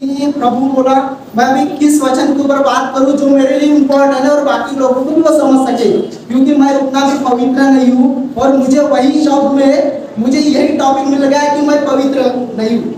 कि प्रभु बोला मैं भी किस वचन के ऊपर बात करूं जो मेरे लिए इम्पोर्टेंट है और बाकी लोगों को भी वो समझ सके, क्योंकि मैं उतना भी पवित्र नहीं हूं और मुझे वही शब्द में मुझे यही टॉपिक मिल गया है कि मैं पवित्र नहीं हूं।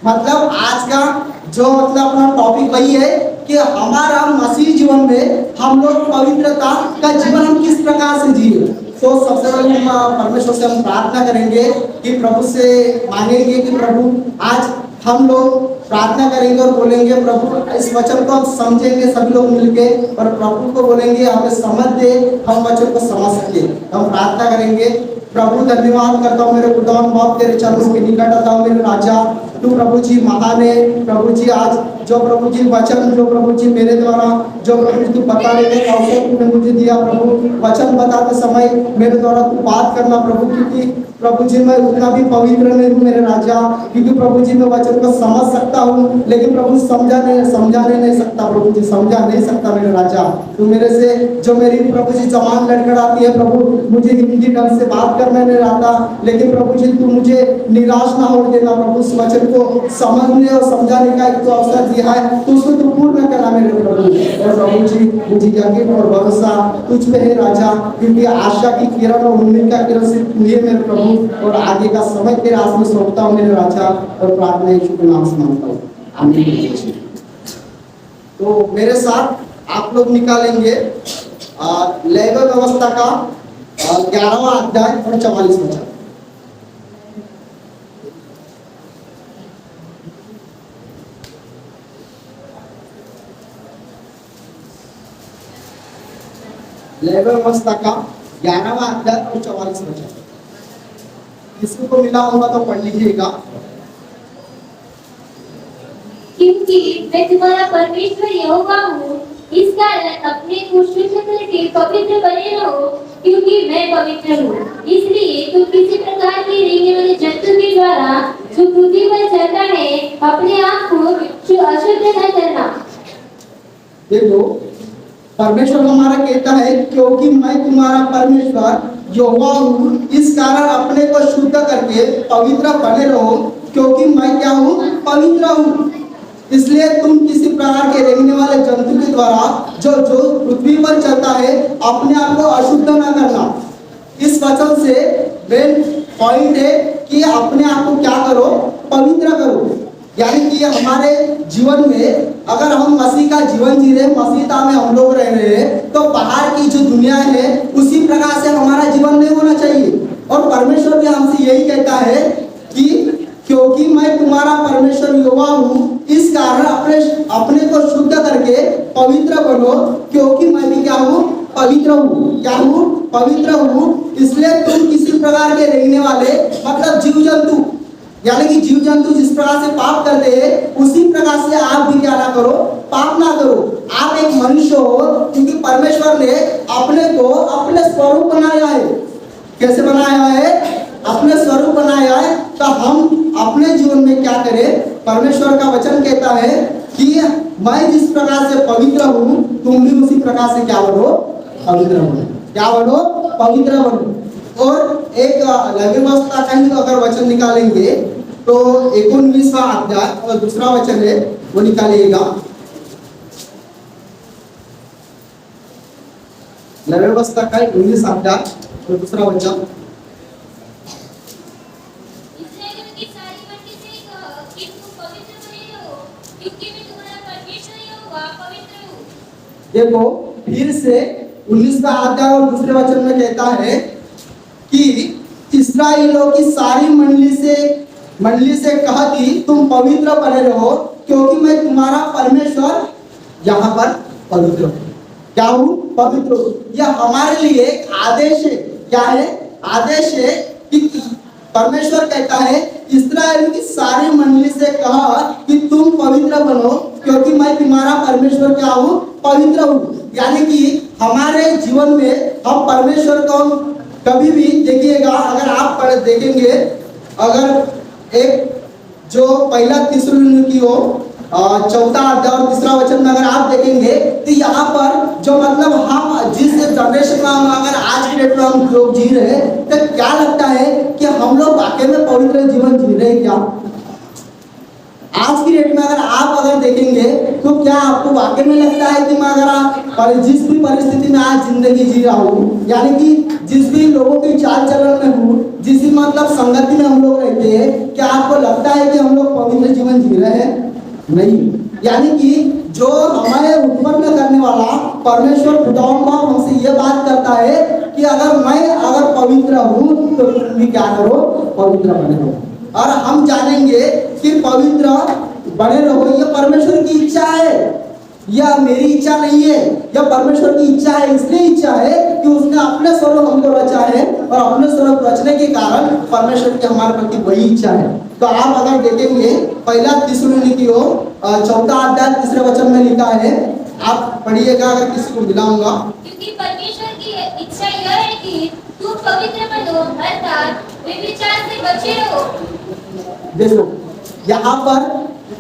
मतलब आज का जो मतलब अपना टॉपिक वही है कि हमारा मसीह जीवन में हम लोग पवित्रता का जीवन हम किस प्रकार से जिए। तो सबसे पहले हम परमेश्वर से हम प्रार्थना करेंगे कि प्रभु से मांगेंगे कि प्रभु आज हम लोग प्रार्थना करेंगे और बोलेंगे प्रभु इस वचन को समझेंगे सभी लोग मिलके और प्रभु को बोलेंगे हमें समझ दे, हम वचन को समझ सके। हम प्रार्थना करेंगे। प्रभु धन्यवाद करता हूँ मेरे खुदावन बाप तेरे चरणों के निकट आता हूँ मेरे राजा, तू प्रभु जी महान है। प्रभु जी आज जो प्रभु जी वचन जो प्रभु जी मेरे द्वारा जो प्रभु जी तू बताने का अवसर तूने मुझे दिया प्रभु, वचन बताते समय मेरे द्वारा तू बात करना प्रभु, क्योंकि प्रभु जी मैं उतना भी पवित्र नहीं हूँ मेरे राजा, क्योंकि प्रभु जी मैं वचन को समझ सकता हूँ लेकिन प्रभु समझाने नहीं सकता प्रभु जी, समझा नहीं सकता मेरे राजा। तू मेरे से जो मेरी प्रभु जी जबान लड़खड़ाती है प्रभु, मुझे हिंदी ढंग से बात करने नहीं आता, लेकिन प्रभु जी तू मुझे निराश ना हो देना प्रभु, उस वचन को समझने और समझाने का एक तो अवसर दिया है तो उसको तू पूर्ण करना मेरे प्रभु। और प्रभु जी मुझे यकीन और भरोसा तुझ पे है राजा, क्योंकि आशा की किरण और उम्मीद का किरण सिर्फ तू है मेरे प्रभु, और आगे का समय तेरे हाथ में सौंपता हूँ मेरे राजा और प्रार्थना यीशु के नाम से मांगता हूँ, आमीन। तो मेरे साथ आप लोग निकालेंगे लेबर व्यवस्था का 11वां अध्याय और 44 वचन। लेबर व्यवस्था का 11वां अध्याय और 44 वचन। किसको मिला होगा तो पढ़ लीजिएगा। क्योंकि मैं तुम्हारा परमेश्वर यहोवा हूँ, इस कारण अपने को शुद्ध करके पवित्र बने रहो, क्योंकि मैं पवित्र हूँ। इसलिए तुम किसी प्रकार के रेंगने वाले जंतु के द्वारा जो पृथ्वी पर चलता है अपने आप को अशुद्ध न करना। देखो परमेश्वर हमारा कहता है क्योंकि मैं तुम्हारा परमेश्वर यहोवा हूँ, इस कारण अपने को शुद्ध करके पवित्र बने रहो, क्योंकि मैं क्या हूँ, पवित्र हूँ। इसलिए तुम किसी प्रकार के रेंगने वाले जंतु के द्वारा जो पृथ्वी पर चलता है अपने आप को अशुद्ध न करना। इस वचन से मेन पॉइंट है कि अपने आप को क्या करो, पवित्र करो। यानी कि हमारे जीवन में अगर हम मसीह का जीवन जी रहे, मसीहता में हम लोग रह रहे हैं, तो बाहर की जो दुनिया है उसी प्रकार से हमारा जीवन नहीं होना चाहिए। और परमेश्वर भी हमसे यही कहता है कि क्योंकि मैं तुम्हारा परमेश्वर यहोवा हूँ, इस कारण अपने को शुद्ध करके पवित्र बनो, क्योंकि मैं भी क्या हूँ, पवित्र हूँ। क्या हूँ, पवित्र हूँ। इसलिए तुम किसी प्रकार के रेंगने वाले मतलब जीव जंतु, यानी कि जीव जंतु जिस प्रकार से पाप करते हैं उसी प्रकार से आप भी क्या ना करो, पाप ना करो। आप एक मनुष्य हो, क्योंकि परमेश्वर ने अपने को अपने स्वरूप बनाया है। कैसे बनाया है, अपने स्वरूप बनाया है। तो हम अपने जीवन में क्या करें, परमेश्वर का वचन कहता है कि मैं जिस प्रकार से पवित्र हूँ तुम भी उसी प्रकार से क्या बनो, पवित्र बनो। क्या बनो, पवित्र बनो। और एक व्यवस्था का ही अगर वचन निकालेंगे तो 19वां अध्याय और दूसरा वचन है वो निकालिएगा। व्यवस्था का 19 अध्याय और दूसरा वचन। देखो फिर से 19वां अध्याय और दूसरे वचन में कहता है कि इस्राएलियों की सारी मंडली से कहा कि तुम पवित्र बने रहो, क्योंकि मैं तुम्हारा परमेश्वर यहाँ पर पवित्र हूँ। क्या हूँ, पवित्र हूँ। यह हमारे लिए एक आदेश है। क्या है, आदेश है कि परमेश्वर कहता है इस्राएल की सारी मंडली से कहा कि तुम पवित्र बनो, क्योंकि मैं तुम्हारा परमेश्वर क्या हूँ, पवित्र हूँ। यानी कि हमारे जीवन में हम परमेश्वर को कभी भी देखिएगा, अगर आप देखेंगे, अगर एक जो पहला थिस्सलुनीकी हो 4वां अध्याय और 3रा वचन में अगर आप देखेंगे तो यहाँ पर जो मतलब हम जिस जनरेशन में हम अगर आज की डेट में हम लोग जी रहे हैं, तो क्या लगता है कि हम लोग वाकई में पवित्र जीवन जी रहे हैं क्या? आज की डेट में अगर आप तो क्या आपको वाकई में लगता है कि मैं अगर आप और जिस भी परिस्थिति में आज जिंदगी जी रहा हूँ, यानी कि जिस भी लोगों की चाल चलन में हूँ, जिस भी मतलब संगति में हम लोग रहते हैं, क्या आपको लगता है कि हम लोग पवित्र जीवन जी रहे हैं? नहीं। यानी कि जो हमें उत्पन्न करने वाला परमेश्वर खुदावंद हमसे ये बात करता है कि अगर पवित्र हूँ तो तुम भी क्या करो, पवित्र बने रहो। और हम जानेंगे कि पवित्र बने रहो ये परमेश्वर की इच्छा है, यह मेरी इच्छा नहीं है, यह परमेश्वर की इच्छा है। इसलिए इच्छा है कि उसने अपने स्वरूप हमको रचा है और अपने स्वरूप रचने के कारण परमेश्वर की हमारे प्रति वही इच्छा है। तो आप अगर देखेंगे पहला थिस्सलुनीकियों चौथा अध्याय तीसरे वचन में लिखा है, आप पढ़िएगा अगर किसी को मिलाऊंगा। क्योंकि परमेश्वर की इच्छा यह है कि तुम पवित्र बनो अर्थात व्यभिचार से बचे रहो। देखो यहाँ पर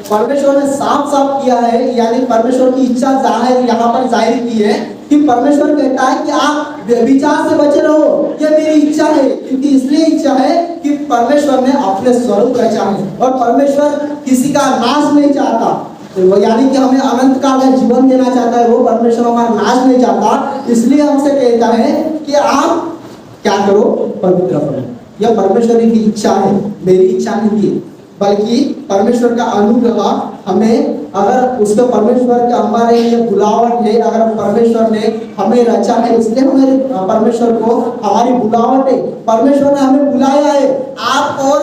परमेश्वर ने साफ साफ किया है, यानी परमेश्वर की इच्छा जाहिर यहाँ पर जाहिर की है कि परमेश्वर कहता है कि आप व्यभिचार से बचे रहो, ये मेरी इच्छा है। क्योंकि इसलिए इच्छा है कि परमेश्वर ने अपने स्वरूप रचा है और परमेश्वर किसी का नाश नहीं चाहता, तो वो यानी कि हमें अनंत काल का जीवन देना चाहता है। वो परमेश्वर हमारा नाश नहीं चाहता, इसलिए हमसे कहता है कि आप क्या करो, पवित्र बनो। यह परमेश्वर की इच्छा है, मेरी इच्छा नहीं है, बल्कि परमेश्वर का अनुग्रह हमें, अगर उसके परमेश्वर के हमारे लिए बुलावट है, अगर परमेश्वर ने हमें रचा है इसलिए हमें परमेश्वर को हमारी बुलावट है, परमेश्वर ने हमें बुलाया है। आप और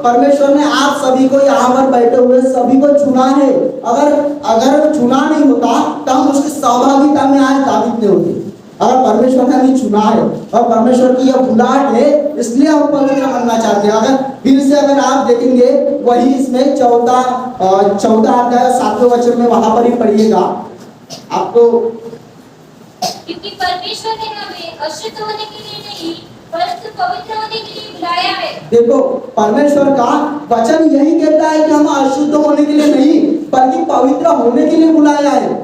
परमेश्वर ने आप सभी को यहाँ पर बैठे हुए सभी को चुना है। अगर चुना नहीं होता तो हम उसकी सहभागिता में आज दावित नहीं होते। अगर परमेश्वर ने हमें चुना है और परमेश्वर की यह बुलाहट है, इसलिए हम पवित्र बनना चाहते हैं। अगर आप देखेंगे वही इसमें चौथा अध्याय 7वें वचन में वहां पर ही पढ़िएगा आपको। क्योंकि परमेश्वर ने हमें अशुद्ध होने के लिए नहीं परंतु पवित्र होने के लिए बुलाया है। देखो परमेश्वर का वचन यही कहता है कि हम अशुद्ध होने के लिए नहीं बल्कि पवित्र होने के लिए बुलाया है।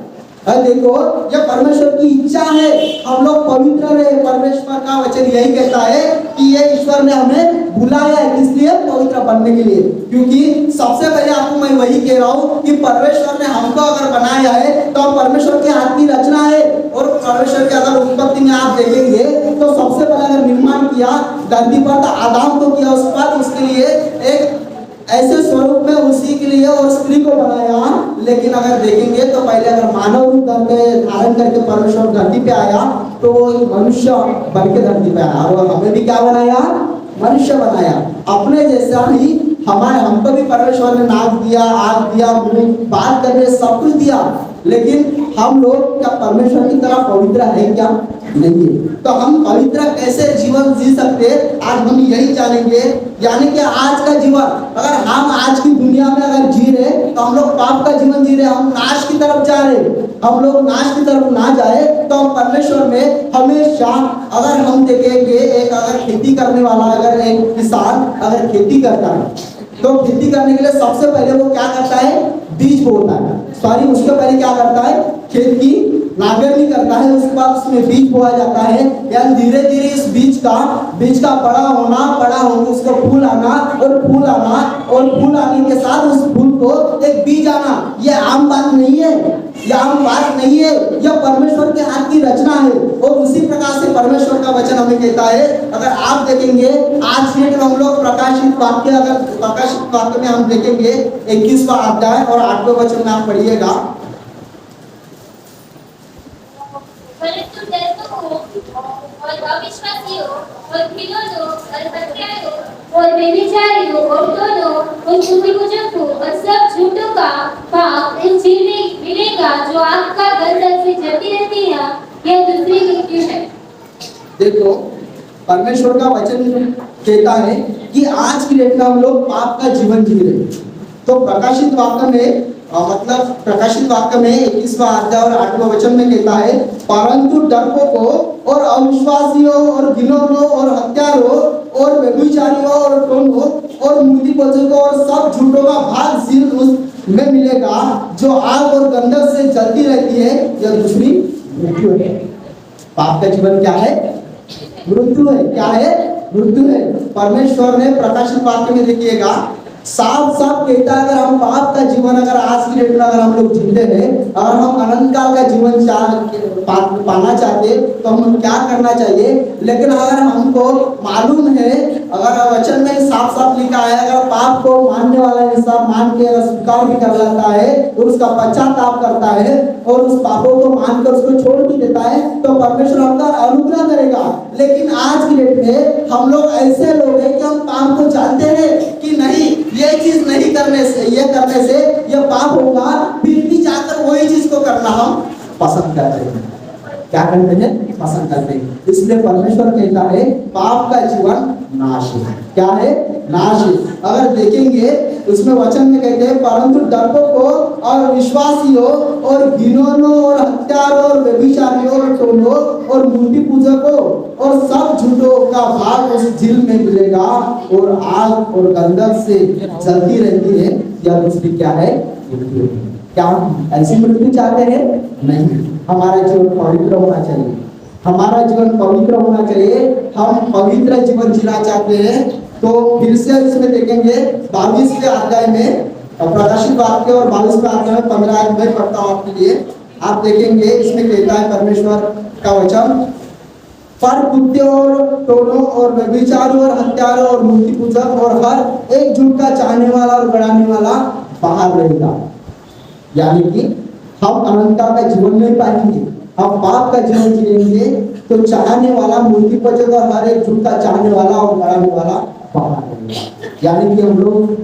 देखो ये परमेश्वर की इच्छा है हम लोग पवित्र रहे। परमेश्वर का वचन यही कहता है कि ये ईश्वर ने हमें बुलाया है, इसलिए पवित्र बनने के लिए। क्योंकि सबसे पहले आपको मैं वही कह रहा हूँ कि परमेश्वर ने हमको अगर बनाया है तो परमेश्वर के हाथ की रचना है। और परमेश्वर के अगर उत्पत्ति में आप देखेंगे तो सबसे पहले अगर निर्माण किया धरती पर तो आदम को किया, उसके बाद उसके लिए एक ऐसे स्वरूप में उसी के लिए और स्त्री को बनाया। लेकिन अगर देखेंगे तो पहले अगर मानव रूप धारण करके परमेश्वर धरती पे आया तो वो मनुष्य बन के धरती पे आया और हमें भी क्या बनाया, मनुष्य बनाया। अपने जैसा ही हमको भी परमेश्वर ने नाक दिया, आँख दिया, मुंह, बात करने सब कुछ दिया। लेकिन हम लोग क्या परमेश्वर की तरह पवित्र है क्या? नहीं है। तो हम पवित्र कैसे जीवन जी सकते, आज हम यही जानेंगे। यानी कि आज का जीवन अगर हम आज की दुनिया में अगर जी रहे तो हम लोग पाप का जीवन जी रहे, हम नाश की तरफ जा रहे। हम लोग नाश की तरफ ना जाए तो हम परमेश्वर में हमेशा, अगर हम देखेंगे एक अगर खेती करने वाला, अगर एक किसान अगर खेती करता है तो खेती करने के लिए सबसे पहले वो क्या करता है, बीज बोता है। सॉरी, उसके पहले क्या करता है, खेत की नागरनी करता है, उसके बाद उसमें बीज बोया जाता है। यानी धीरे धीरे इस बीज का बड़ा होकर उसका फूल आना और फूल आने के साथ उस फूल को एक बीज आना। ये आम बात नहीं है, यह परमेश्वर के हाथ की रचना है। और उसी प्रकार से परमेश्वर का वचन हमें कहता है। अगर आप देखेंगे आज के हम लोग प्रकाशित वाक्य में हम देखेंगे 21वां अध्याय और 8वें वचन में आप पढ़िएगा। परंतु डरपोकों और अविश्वासियों और खिलौनों और हत्यारों और व्यभिचारियों और दोनों और सुखबुजुर्गों और सब झूठों का पाप उस झील मिलेगा जो आग का गंधक से जलती रहती है। यह दूसरी मृत्यु है। देखो परमेश्वर का वचन कहता है कि आज की डेट में हम लोग पाप का जीवन जी रहे। तो प्रकाशित वाक्य में 21वां अध्याय और 8वें वचन में कहता है, परंतु डरपोकों और अविश्वासियों और घिनौनों और हत्यारों और व्यभिचारियों और टोनों और मूर्ति पूजकों और सब झूठों का भाग झील में मिलेगा जो आग और गंधक से जलती रहती है। यह दूसरी मृत्यु है। पाप का जीवन क्या है, मृत्यु है। क्या है, मृत्यु है। परमेश्वर ने प्रकाशित वाक्य में देखिएगा साफ साफ कहता है अगर हम पाप का जीवन अगर आज की डेट में अगर हम लोग जीते हैं, अगर हम अनंत काल का जीवन पाना चाहते तो हम क्या करना चाहिए। लेकिन अगर हमको मालूम है, अगर वचन में साफ साफ लिखा है, अगर पाप को मानने वाला इंसान मान के अगर स्वीकार भी कर लेता है और उसका पश्चाताप करता है और उस पापों को मानकर उसको छोड़ भी देता है तो परमेश्वर हमका अनुग्रह करेगा। लेकिन आज की डेट में हम लोग ऐसे लोग हैं कि हम पाप को जानते हैं कि नहीं, ये चीज नहीं करने से, ये करने से ये पाप होगा, फिर भी जाकर वही चीज को करना हम पसंद करते हैं। क्या करते हैं? पसंद करते हैं। इसलिए परमेश्वर कहता है पाप का जीवन नाश है। क्या है? नाश है। अगर देखेंगे उसमें वचन में कहते हैं परंतु डरपोकों और विश्वासियों और घिनौनों और हत्यारों और व्यभिचारियों और टोलों और मूर्ति पूजकों और सब झूठों का भाग उस झील में मिलेगा और आग और गंधक से जलती रहती है। या दूसरी क्या है? क्या हम ऐसी मृत्यु चाहते हैं? नहीं, हमारा जीवन पवित्र होना चाहिए। हमारा जीवन पवित्र होना चाहिए। हम पवित्र जीवन जीना चाहते हैं तो फिर से इसमें देखेंगे 22वें अध्याय में प्रकाशित वाक्य और 22वें अध्याय में 15 में पढ़ता हूं आपके लिए। आप देखेंगे इसमें कहता है परमेश्वर का वचन, पर कुत्ते और टोलों और व्यभिचारियों और हत्यारों और मूर्ति पूजक और हर एक झूठ का चाहने वाला और बढ़ाने वाला बाहर रहेगा। यानी कि हम अनंतता का जीवन नहीं पाएंगे, हम पाप का जीवन जिएंगे तो चाहने वाला, मूर्ति पूजक और हर एक झूठ का चाहने वाला और बढ़ाने वाला बाहर रहेगा। यानी कि हम लोग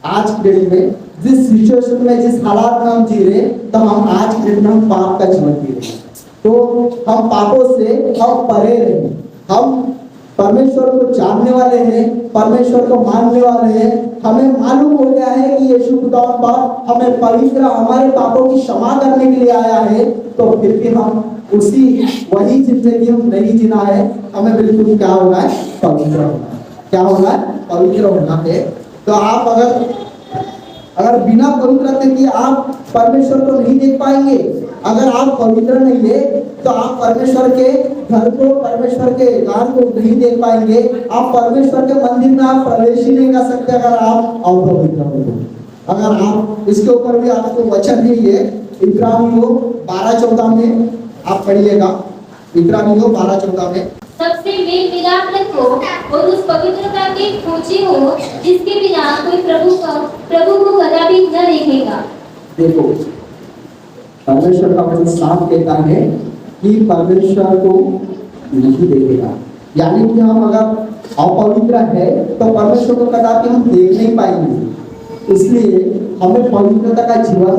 आज की डेट में जिस सिचुएशन में, जिस हालात में हम जी रहे, तो हम आज की डेट में हम पाप का जीवन जी रहे, तो हम पापों से हम परे रहे। हम परमेश्वर को जानने वाले हैं, परमेश्वर को मानने वाले हैं। हमें मालूम हो गया है कि यीशु खुदा हमें पवित्र, हमारे पापों की क्षमा करने के लिए आया है, तो फिर भी हम उसी वही जिंदगी हम नहीं जीना है। हमें बिल्कुल क्या होना है? पवित्र होना है। क्या होना है? पवित्र होना है। तो आप अगर बिना पवित्रता के आप परमेश्वर को नहीं देख पाएंगे। अगर आप पवित्र नहीं है तो आप परमेश्वर के घर को, परमेश्वर के गान को नहीं देख पाएंगे। आप परमेश्वर के मंदिर में आप प्रवेश ही नहीं कर सकते अगर आप अपवित्र हो। अगर आप इसके ऊपर भी आपको वचन भी है इब्रानियों 12:14 में आप पढ़िएगा। इब्रानियों 12:14 में सबसे मेल मिलाप रखो और उस पवित्रता के खोजी हो जिसके बिना कोई प्रभु को कदापि न देखेगा। देखो परमेश्वर का वचन साफ कहता है कि परमेश्वर को नहीं देखेगा। यानी कि हम अगर अपवित्र है तो परमेश्वर को कदापि हम देख नहीं पाएंगे। इसलिए हमें पवित्रता का जीवन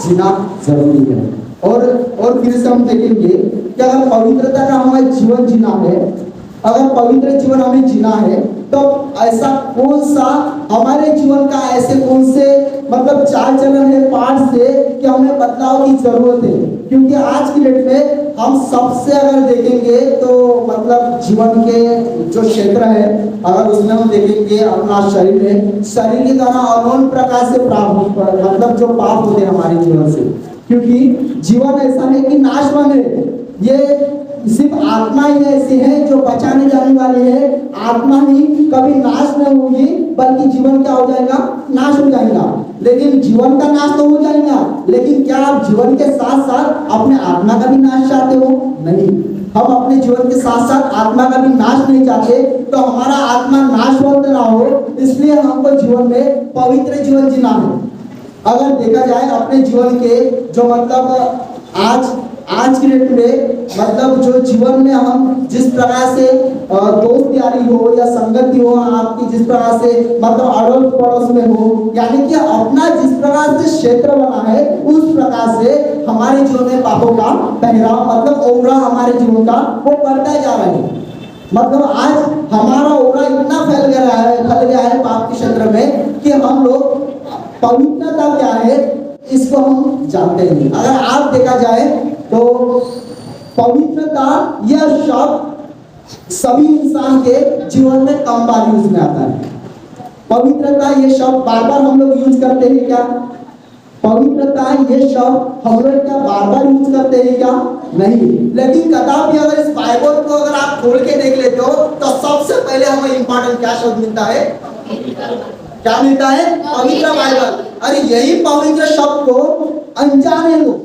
जीना जरूरी है। और फिर से हम देखेंगे कि अगर पवित्रता का हमें जीवन जीना है, अगर पवित्र जीवन हमें जीना है तो ऐसा कौन सा हमारे जीवन का ऐसे कौन से मतलब चाल चलन है पाठ से कि हमें बदलाव की जरूरत है। क्योंकि आज की डेट में हम सबसे अगर देखेंगे तो मतलब जीवन के जो क्षेत्र है अगर उसमें हम देखेंगे अपना शरीर के द्वारा अनोन प्रकार से प्राप्त मतलब जो पाप होते हैं हमारे जीवन से। क्योंकि जीवन ऐसा है कि नाशवान है, ये सिर्फ आत्मा ही ऐसी है जो बचाने जाने वाली है। आत्मा ही कभी नाश नहीं होगी बल्कि जीवन क्या हो जाएगा? नाश हो जाएगा। लेकिन जीवन का नाश तो हो जाएगा, लेकिन क्या आप जीवन के साथ साथ अपने आत्मा का भी नाश चाहते हो? नहीं, हम अपने जीवन के साथ साथ आत्मा का भी नाश नहीं चाहते। तो हमारा आत्मा नाश होता ना हो, इसलिए हमको जीवन में पवित्र जीवन जीना है। अगर देखा जाए अपने जीवन के जो मतलब आज की डेट में मतलब जो जीवन में हम जिस प्रकार से दोस्त यारी हो या संगति हो आपकी, जिस प्रकार से मतलब अड़ोस पड़ोस में हो, यानी कि अपना जिस प्रकार से क्षेत्र बना है उस प्रकार से हमारे जीवन में पापों का पहराव मतलब ओवरा हमारे जीवन का वो बढ़ता जा रहा है। मतलब आज हमारा ओवरा इतना फैल गया है पाप के क्षेत्र में कि हम लोग पवित्रता क्या है इसको हम जानते नहीं। अगर आप देखा जाए तो पवित्रता यह शब्द सभी इंसान के जीवन में कम बार यूज में आता है। पवित्रता ये शब्द बार बार हम लोग यूज करते हैं क्या? पवित्रता ये शब्द हम लोग क्या बार बार यूज करते हैं क्या? नहीं। लेकिन कदापि अगर इस बाइबल को अगर आप खोल के देख लेते हो तो सबसे पहले हमें इंपॉर्टेंट क्या शब्द मिलता है? क्या मिलता है? पवित्र बाइबल। अरे यही पवित्र शब्द को अनजाने लोग,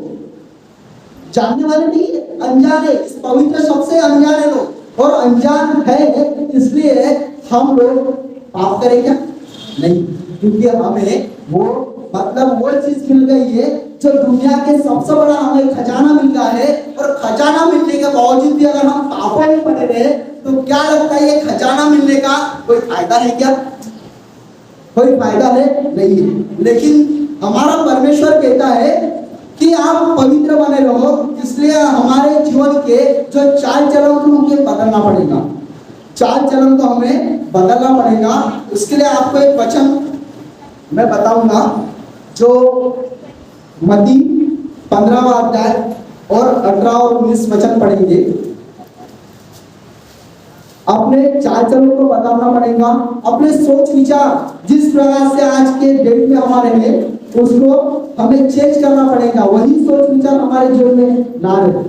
जानने वाले नहीं है, अनजाने, इस पवित्र शब्द से अनजाने लोग, और अनजान है इसलिए हम लोग पाप करें क्या? नहीं, क्योंकि हमें वो मतलब वो चीज मिल गई है जो दुनिया के सबसे बड़ा हमें खजाना मिल गया है, और खजाना मिलने के बावजूद भी अगर हम पापों में पड़े रहे तो क्या लगता है, ये खजाना मिलने का कोई फायदा है क्या? कोई फायदा है नहीं है। लेकिन हमारा परमेश्वर कहता है कि आप पवित्र बने रहो, इसलिए हमारे जीवन के जो चाल चलन को हमें बदलना पड़ेगा, चाल चलन को हमें बदलना पड़ेगा। उसके लिए आपको एक वचन मैं बताऊंगा जो मत्ती 15वां अध्याय और 18 और 19 वचन पढ़ेंगे। अपने चाल चलन को बदलना पड़ेगा, अपने सोच विचार जिस प्रकार से आज के डेट में हमारे हैं उसको हमें चेंज करना पड़ेगा, वही सोच विचार हमारे जीवन में ना रहे।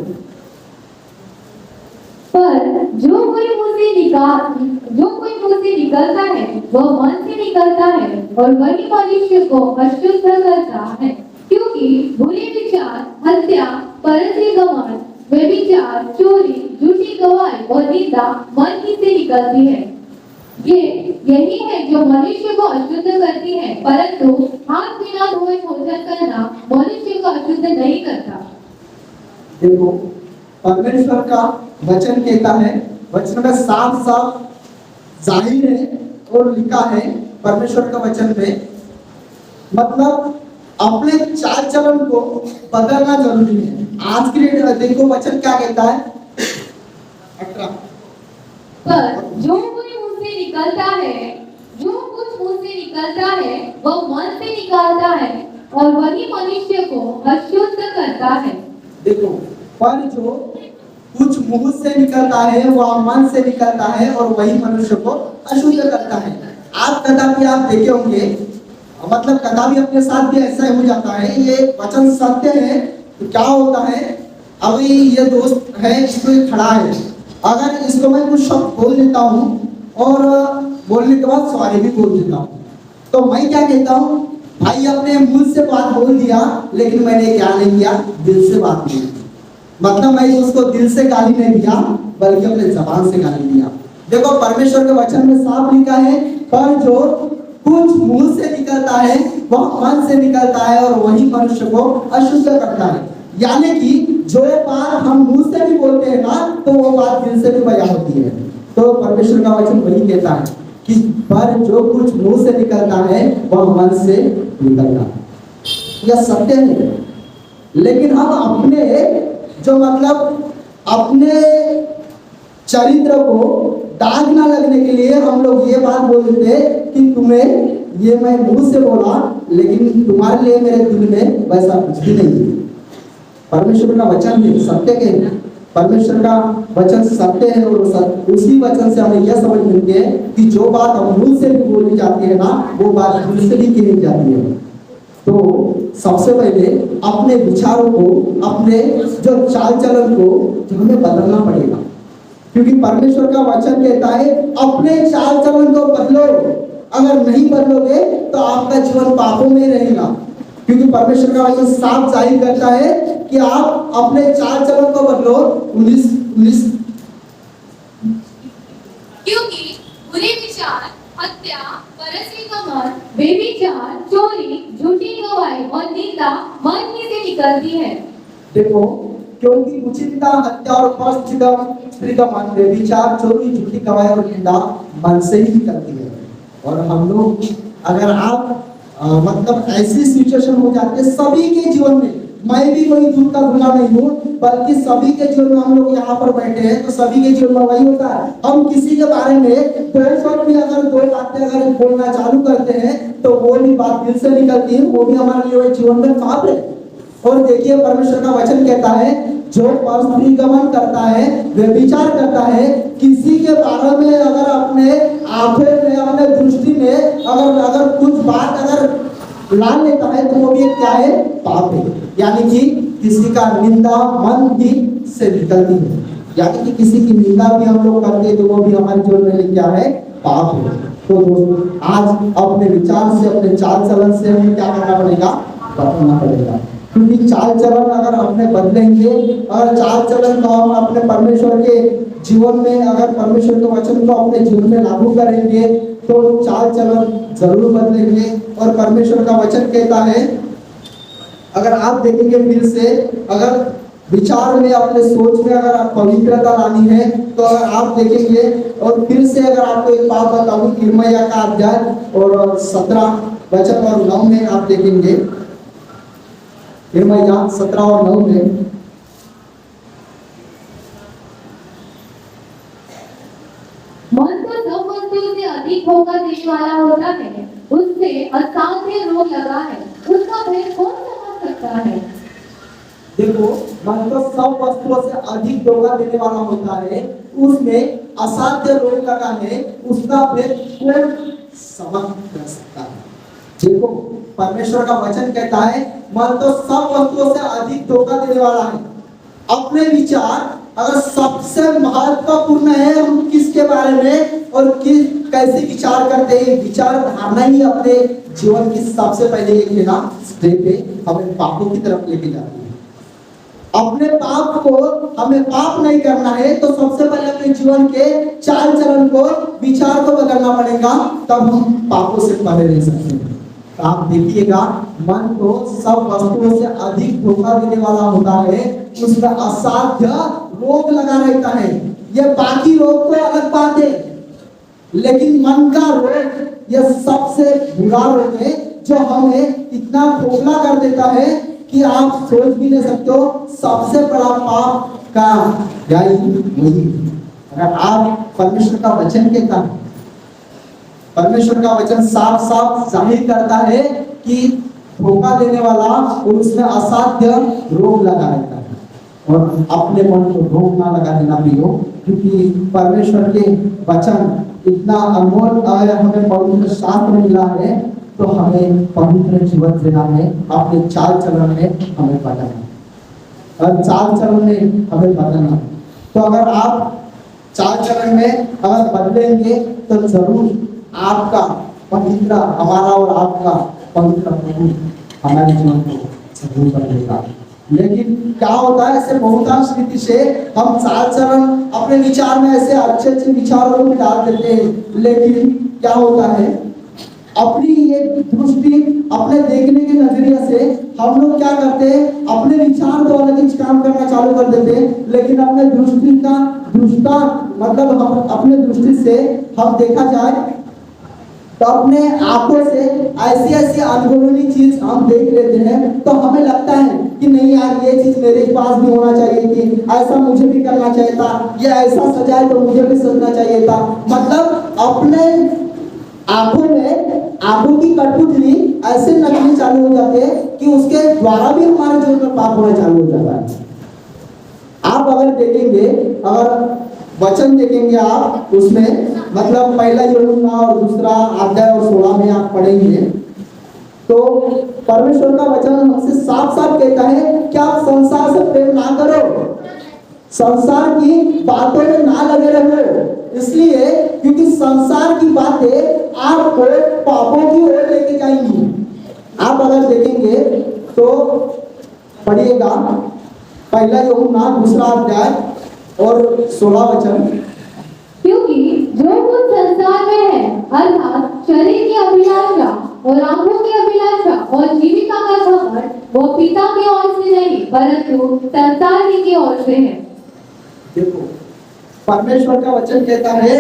पर जो कोई मुझसे निकलता है वह मन से निकलता है और वही मनुष्य को अशुद्ध करता है, क्योंकि बुरे विचार, हत्या, परस्त्री गमन, व्यभिचार, चोरी, झूठी गवाही और निंदा मन ही से निकलती है। यही है जो मनुष्य को अशुद्ध करती है, परंतु हाथ बिना धोए भोजन करना मनुष्य को अशुद्ध नहीं करता। देखो परमेश्वर का वचन कहता है, वचन में साफ साफ जाहिर है और लिखा है परमेश्वर का वचन में, मतलब अपने चाल चलन को बदलना जरूरी है। आज के लिए देखो वचन क्या कहता है, 18। पर जो कुछ मुझसे निकलता है वह मन से निकलता है और वही मनुष्य को अशुद्ध करता है। देखो, पर जो कुछ मुंह से निकलता है वह मन से निकलता है और वही मनुष्य को अशुद्ध करता है। आप कदापि आप देखे होंगे, मतलब कदापि अपने साथ भी ऐसा हो जाता है, ये वचन सत्य है। तो क्या होता है, अभी ये दोस्त है, इसको खड़ा है, अगर इसको मैं कुछ शब्द बोल देता हूँ और बोलने के बाद सॉरी भी बोल देता हूँ, तो मैं क्या कहता हूँ, भाई अपने मुंह से बात बोल दिया लेकिन मैंने क्या नहीं किया, दिल से बात नहीं की। मतलब मैं उसको दिल से गाली नहीं दिया बल्कि अपने जबान से गाली दिया। देखो परमेश्वर के वचन में साफ लिखा है, पर जो कुछ मुंह से निकलता है वह मन से निकलता है और वही मनुष्य को अशुद्ध करता है। यानी कि जो बात हम मुंह से भी बोलते हैं ना, तो वो बात दिल से भी बयां होती है। तो परमेश्वर का वचन वही कहता है कि पर जो कुछ मुंह से निकलता है वह मन से निकलता है। यह सत्य है। लेकिन हम अपने जो मतलब अपने चरित्र को दाग ना लगने के लिए हम लोग ये बात बोल देते कि तुम्हें ये मैं मुंह से बोला लेकिन तुम्हारे लिए मेरे दिल में वैसा कुछ भी नहीं है। परमेश्वर का वचन है सत्य के, परमेश्वर का वचन सत्य है और उसी वचन से हमें यह समझ मिलती है कि जो बात हम मुंह से भी बोली जाती है ना, वो बात दिल से भी कही जाती है। तो सबसे पहले अपने विचारों को, अपने जो चाल चलन को जो हमें बदलना पड़ेगा, क्योंकि परमेश्वर का वचन कहता है अपने चाल चलन को बदलो। अगर नहीं बदलोगे तो आपका जीवन पापों में रहेगा, क्योंकि परमेश्वर का वचन साफ जाहिर करता है कि आप अपने चाल चलन को बदलो। 19 क्योंकि बुरे विचार, हत्या, परस्त्री गमन, व्यभिचार, चोरी, झूठी गवाही और निंदा मन ही से निकलती है। देखो, क्योंकि कुचिंता, हत्या और परस्त्री गमन, व्यभिचार, चोरी, झूठी गवाही और निंदा मन से ही निकलती है। और हम लोग अगर आप मतलब ऐसी सिचुएशन हो जाती है सभी के जीवन में, मैं भी कोई दूर का गुना नहीं हूँ, बल्कि सभी के जीवन में हम लोग यहाँ पर बैठे हैं तो सभी के जीवन में वही होता है। हम किसी के बारे में भी अगर दो बातें अगर बोलना चालू करते हैं तो वो भी बात दिल से निकलती है, वो भी हमारे लिए जीवन में पाप है। और देखिए परमेश्वर का वचन कहता है जो परस्त्री गमन करता है, व्यभिचार करता है, किसी के बारे में अगर अपने आंखें में, अपने दृष्टि में अगर कुछ बात अगर ला लेता है तो वो भी क्या है, पाप है। यानी कि किसी का निंदा मन ही से निकलती है, यानी कि किसी की निंदा भी हम लोग करते हैं तो वो भी हमारे जीवन में क्या है, पाप है। तो दोस्तों आज अपने विचार से, अपने चाल चलन से हमें क्या करना पड़ेगा, बदलना पड़ेगा। क्योंकि चाल चलन अगर अपने बदलेंगे, अगर चाल चलन को हम अपने परमेश्वर के जीवन में, अगर परमेश्वर के वचन को अपने जीवन में लागू करेंगे तो चाल चलन जरूर बदलेंगे। और परमेश्वर का वचन कहता है, अगर आप देखेंगे फिर से, अगर विचार में, अपने सोच में अगर आप पवित्रता लानी है तो अगर आप देखेंगे, और फिर से अगर आपको एक बात बताऊं, यिर्मयाह का अध्याय और 17 वचन और 9 में आप देखेंगे, यिर्मयाह 17 और 9 में मन तो सब वस्तुओं से अधिक होगा देने वाला होता है, उससे असाध्य रोग लगा है, उसका भेद कौन समझ सकता है। देखो, मन तो सब वस्तुओं से अधिक धोखा देने वाला होता है, उसमें असाध्य रोग लगा है, उसका भेद कौन समझ कर सकता है। देखो, परमेश्वर का वचन कहता है, मन तो सब वस्तुओं से अधिक धोखा देने वाला है। अपने विचार अगर सबसे महत्वपूर्ण है, हम किसके बारे में और किस कैसे विचार करते हैं, विचार धारणा ही अपने जीवन की सबसे पहले एक है ना स्टेप है, हमें पापों की तरफ लेके जाती है। अपने पाप को, हमें पाप नहीं करना है तो सबसे पहले अपने जीवन के चाल चलन को, विचार को बदलना पड़ेगा, तब हम पापों से परे रह सकते हैं। आप देखिएगा, मन को सब वस्तुओं से अधिक धोखा देने वाला होता है, उसमें असाध्य रोग लगा रहता है। ये बाकी रोग तो अलग बात है, लेकिन मन का रोग ये सबसे बुरा रोग है, जो हमें इतना खोखला कर देता है कि आप सोच भी नहीं सकते हो सबसे बड़ा पाप का यही वही। अगर आप परमेश्वर का वचन कहता है, परमेश्वर का वचन साफ साफ जाहिर करता है कि धोखा देने वाला और उसमें असाध्य रोग लगा रहता है। और अपने मन को रोग ना लगा देना प्रियो, क्योंकि परमेश्वर के वचन इतना अनमोल हमें पवित्र शास्त्र मिला है, तो हमें पवित्र जीवन जीना है, अपने चाल चलन में हमें बदलना, और चाल चलन में हमें बदलना। तो अगर आप चाल चलन में अगर बदलेंगे तो जरूर आपका पवित्र, हमारा और आपका पवित्र प्रभु हमारे जीवन को जरूर बदलेगा। लेकिन क्या होता है, ऐसे बहुतांश रीति से हम चाल चलन अपने विचार में ऐसे अच्छे अच्छे विचारों को डाल देते हैं, लेकिन क्या होता है, अपनी ये दृष्टि, अपने देखने के नजरिए से हम लोग क्या करते हैं, अपने विचार तो अलग ही काम करना चालू कर देते हैं, लेकिन अपने दृष्टि का दृष्टा मतलब हम अपने दृष्टि से हम देखा जाए तो अपने आंखों से ऐसी ऐसी अनहोनी चीज हम देख लेते हैं, तो हमें लगता है कि नहीं यार, ये चीज मेरे पास भी होना चाहिए थी, ऐसा मुझे भी करना चाहिए था, ये ऐसा सजाए तो मुझे भी सजना चाहिए था। मतलब अपने आंखों में आंखों की कठपुतली ऐसे लगने चालू हो जाते हैं कि उसके द्वारा भी हमारे जीवन में पाप होना चालू हो जाता है। आप अगर देखेंगे, अगर वचन देखेंगे आप, उसमें मतलब पहला यूहन्ना और दूसरा अध्याय और 16 में आप पढ़ेंगे तो परमेश्वर का वचन हमसे साफ साफ कहता है कि आप संसार से प्रेम ना करो, संसार की बातों में ना लगे रहो, इसलिए क्योंकि संसार की बातें आपको पापों की ओर लेके जाएंगी। आप अगर देखेंगे तो पढ़िएगा पहला यूहन्ना दूसरा अध्याय और 16 वचन, क्योंकि जो कुछ संसार में है, अर्थात शरीर की अभिलाषा और आंखों की अभिलाषा और जीविका का घमंड, वो पिता की ओर से नहीं परंतु संसार ही की ओर से है। देखो, परमेश्वर का वचन कहता है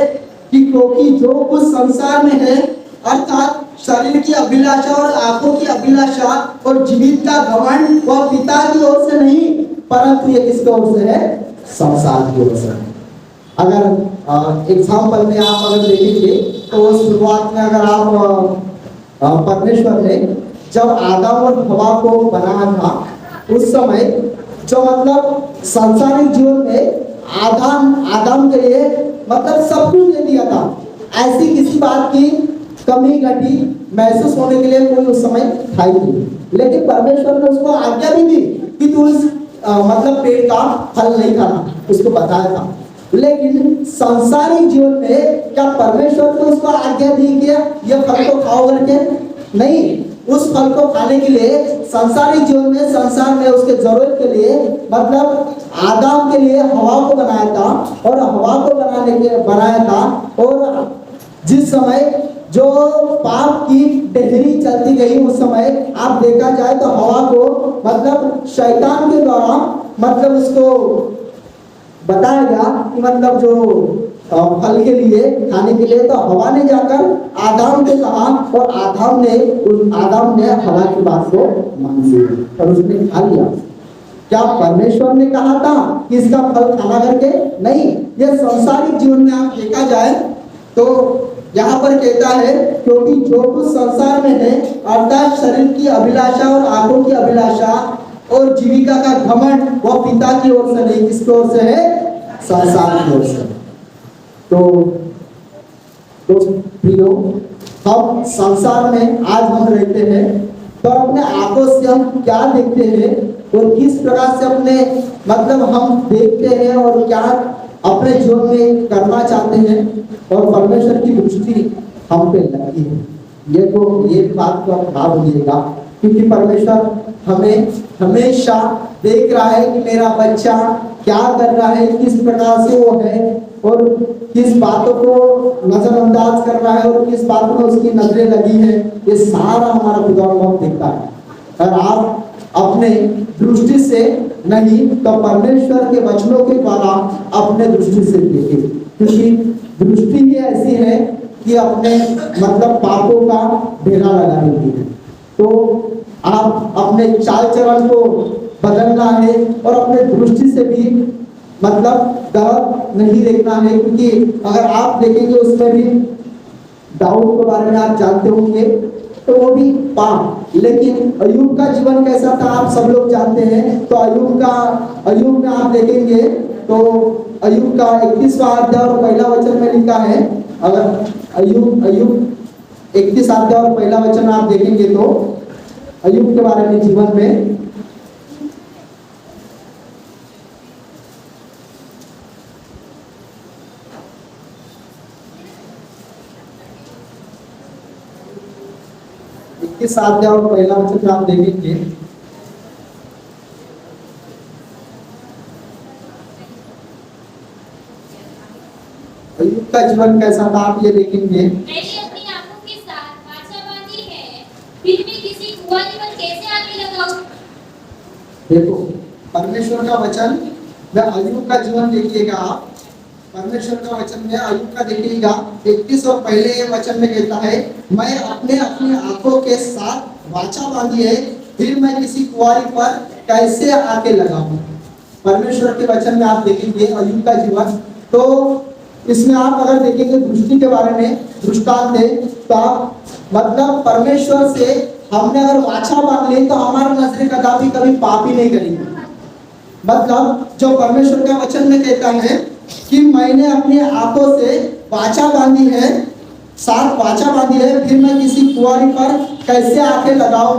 कि क्योंकि जो कुछ संसार में है, अर्थात शरीर की अभिलाषा और आंखों की अभिलाषा और जीवित का घमंड, वह पिता की ओर से नहीं परंतु ये किसकी ओर से है, संसार की ओर से। अगर एग्जाम्पल में आप अगर देखेंगे तो शुरुआत में अगर आप परमेश्वर ने जब आदम और हवा को बनाया था, उस समय जो मतलब सांसारिक जीवन में आदम के लिए मतलब सब कुछ दे दिया था, ऐसी किसी बात की कमी घटी महसूस होने के लिए कोई उस समय था ही नहीं। लेकिन परमेश्वर ने उसको आज्ञा भी दी कि तू इस मतलब पेड़ का फल नहीं खाना, उसको बताया था। लेकिन सांसारिक जीवन में क्या परमेश्वर ने उसको आज्ञा दी कि ये फल को खाओ करके? नहीं, उस फल को खाने के लिए सांसारिक जीवन में, संसार में उसके जरूरत के लिए, मतलब आदम के लिए हवा को बनाया था, और हवा को बनाया था। और जिस समय जो पाप की डहरी चलती गई, उस समय आप देखा जाए तो हवा को मतलब शैतान के द्वारा मतलब उसको बताया गया कि मतलब जो फल के लिए, खाने के लिए, तो हवा ने जाकर आदम को कहा, और आदम ने हवा की बात को मान लिया और उसने खा लिया। क्या परमेश्वर ने कहा था कि इसका फल खाना करके? नहीं। यह संसारिक जीवन में आप देखा जाए तो यहाँ पर कहता है, क्योंकि जो कुछ संसार में है, अर्थात शरीर की अभिलाषा और आंखों की अभिलाषा और जीविका का घमंड, वह पिता की ओर से नहीं, किसकी ओर से है? संसार की ओर से। तो प्रियो, हम संसार में आज हम रहते हैं, तो अपने आंखों से हम क्या देखते हैं और किस प्रकार से अपने मतलब हम देखते हैं और क्या अपने जीवन में करना चाहते हैं, और परमेश्वर की दृष्टि हम पे लगी है। ये बात को आप भाव लीजिएगा, क्योंकि परमेश्वर हमें हमेशा देख रहा है कि मेरा बच्चा क्या कर रहा है, किस प्रकार से वो है, और किस बातों को नजरअंदाज कर रहा है, और किस बातों में उसकी नजरें लगी है। ये सारा हमारा खुदा बहुत देखता है। और आप अपने दृष्टि से नहीं तो परमेश्वर के वचनों के द्वारा अपने दृष्टि से देखें, क्योंकि दृष्टि ही ऐसी है कि अपने मतलब पापों का ढेला लगा देती है। तो आप अपने चाल चलन को बदलना है और अपने दृष्टि से भी मतलब गलत नहीं देखना है, क्योंकि अगर आप देखेंगे उसमें भी दाऊद के बारे में आप जानते होंगे, तो वो भी पाप। लेकिन अय्यूब का जीवन कैसा था आप सब लोग जानते हैं। तो अय्यूब में आप देखेंगे तो अय्यूब का 31वां अध्याय और पहला वचन में लिखा है। अगर अय्यूब 31 अध्याय और पहला वचन आप देखेंगे तो अय्यूब के बारे में जीवन में साथ और पहला वचन आप देखेंगे, अय्यूब का जीवन कैसा था आप ये देखेंगे। मैंने अपनी आंखों के साथ वाचा बांधी है, फिर भी किसी कुंवारी पर कैसे आगे लगाऊं? देखो परमेश्वर का वचन में अय्यूब का जीवन देखिएगा आप। परमेश्वर का वचन में अय्यूब का देखिएगा 31 और पहले ये वचन में कहता है, मैं अपनी आंखों के साथ वाचा बांधी है, फिर मैं किसी कुंवारी पर कैसे आके लगाऊं। परमेश्वर के वचन में आप देखेंगे अय्यूब का जीवन। तो इसमें आप अगर देखेंगे दृष्टि के बारे में दृष्टांत है, तो मतलब परमेश्वर से हमने अगर वाचा बांध ली तो हमारी नजरें कदापि कभी पाप ही नहीं करेंगे। मतलब जो परमेश्वर का वचन में कहता है कि मैंने अपनी आंखों से वाचा बांधी है, साथ वाचा बांधी है, फिर मैं किसी कुंवारी पर कैसे आके लगाऊं।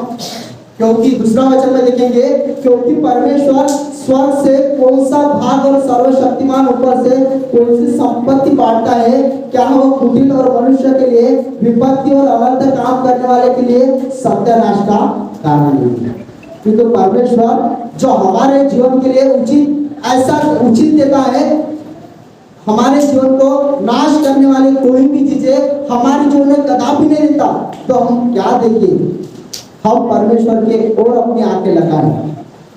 क्योंकि दूसरा वचन में देखेंगे, क्योंकि परमेश्वर स्वर्ग से कौन सा भाग और सर्वशक्तिमान ऊपर से कौन सी संपत्ति बांटता है, क्या वो कुटिल और मनुष्य के लिए विपत्ति और अनर्थ काम करने वाले के लिए सत्यानाश का कारण नहीं है। क्योंकि परमेश्वर जो हमारे जीवन के लिए उचित देता है, हमारे जीवन को नाश करने वाली कोई भी चीजें हमारे जीवन में कदापि नहीं देता। तो हम क्या देखें, हम परमेश्वर के ओर अपनी आंखें लगाएं।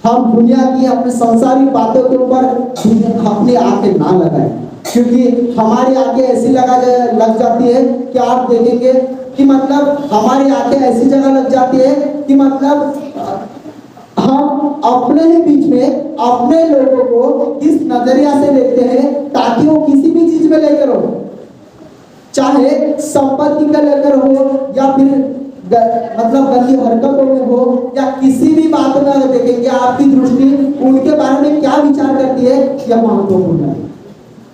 हम दुनिया की अपने संसारिक बातों के ऊपर अपनी आंखें ना लगाएं, क्योंकि हमारी आंखें ऐसी लग जाती है कि आप देखेंगे कि मतलब हमारी आंखें ऐसी जगह लग जाती है कि मतलब हम अपने ही बीच में अपने लोगों को इस नजरिया से देखते हैं, ताकि वो किसी भी चीज में लेकर हो, चाहे संपत्ति का लेकर हो या फिर मतलब गंदी हरकतों में हो या किसी भी बात में अगर देखेंगे आपकी दृष्टि उनके बारे में क्या विचार करती है, यह महत्वपूर्ण है।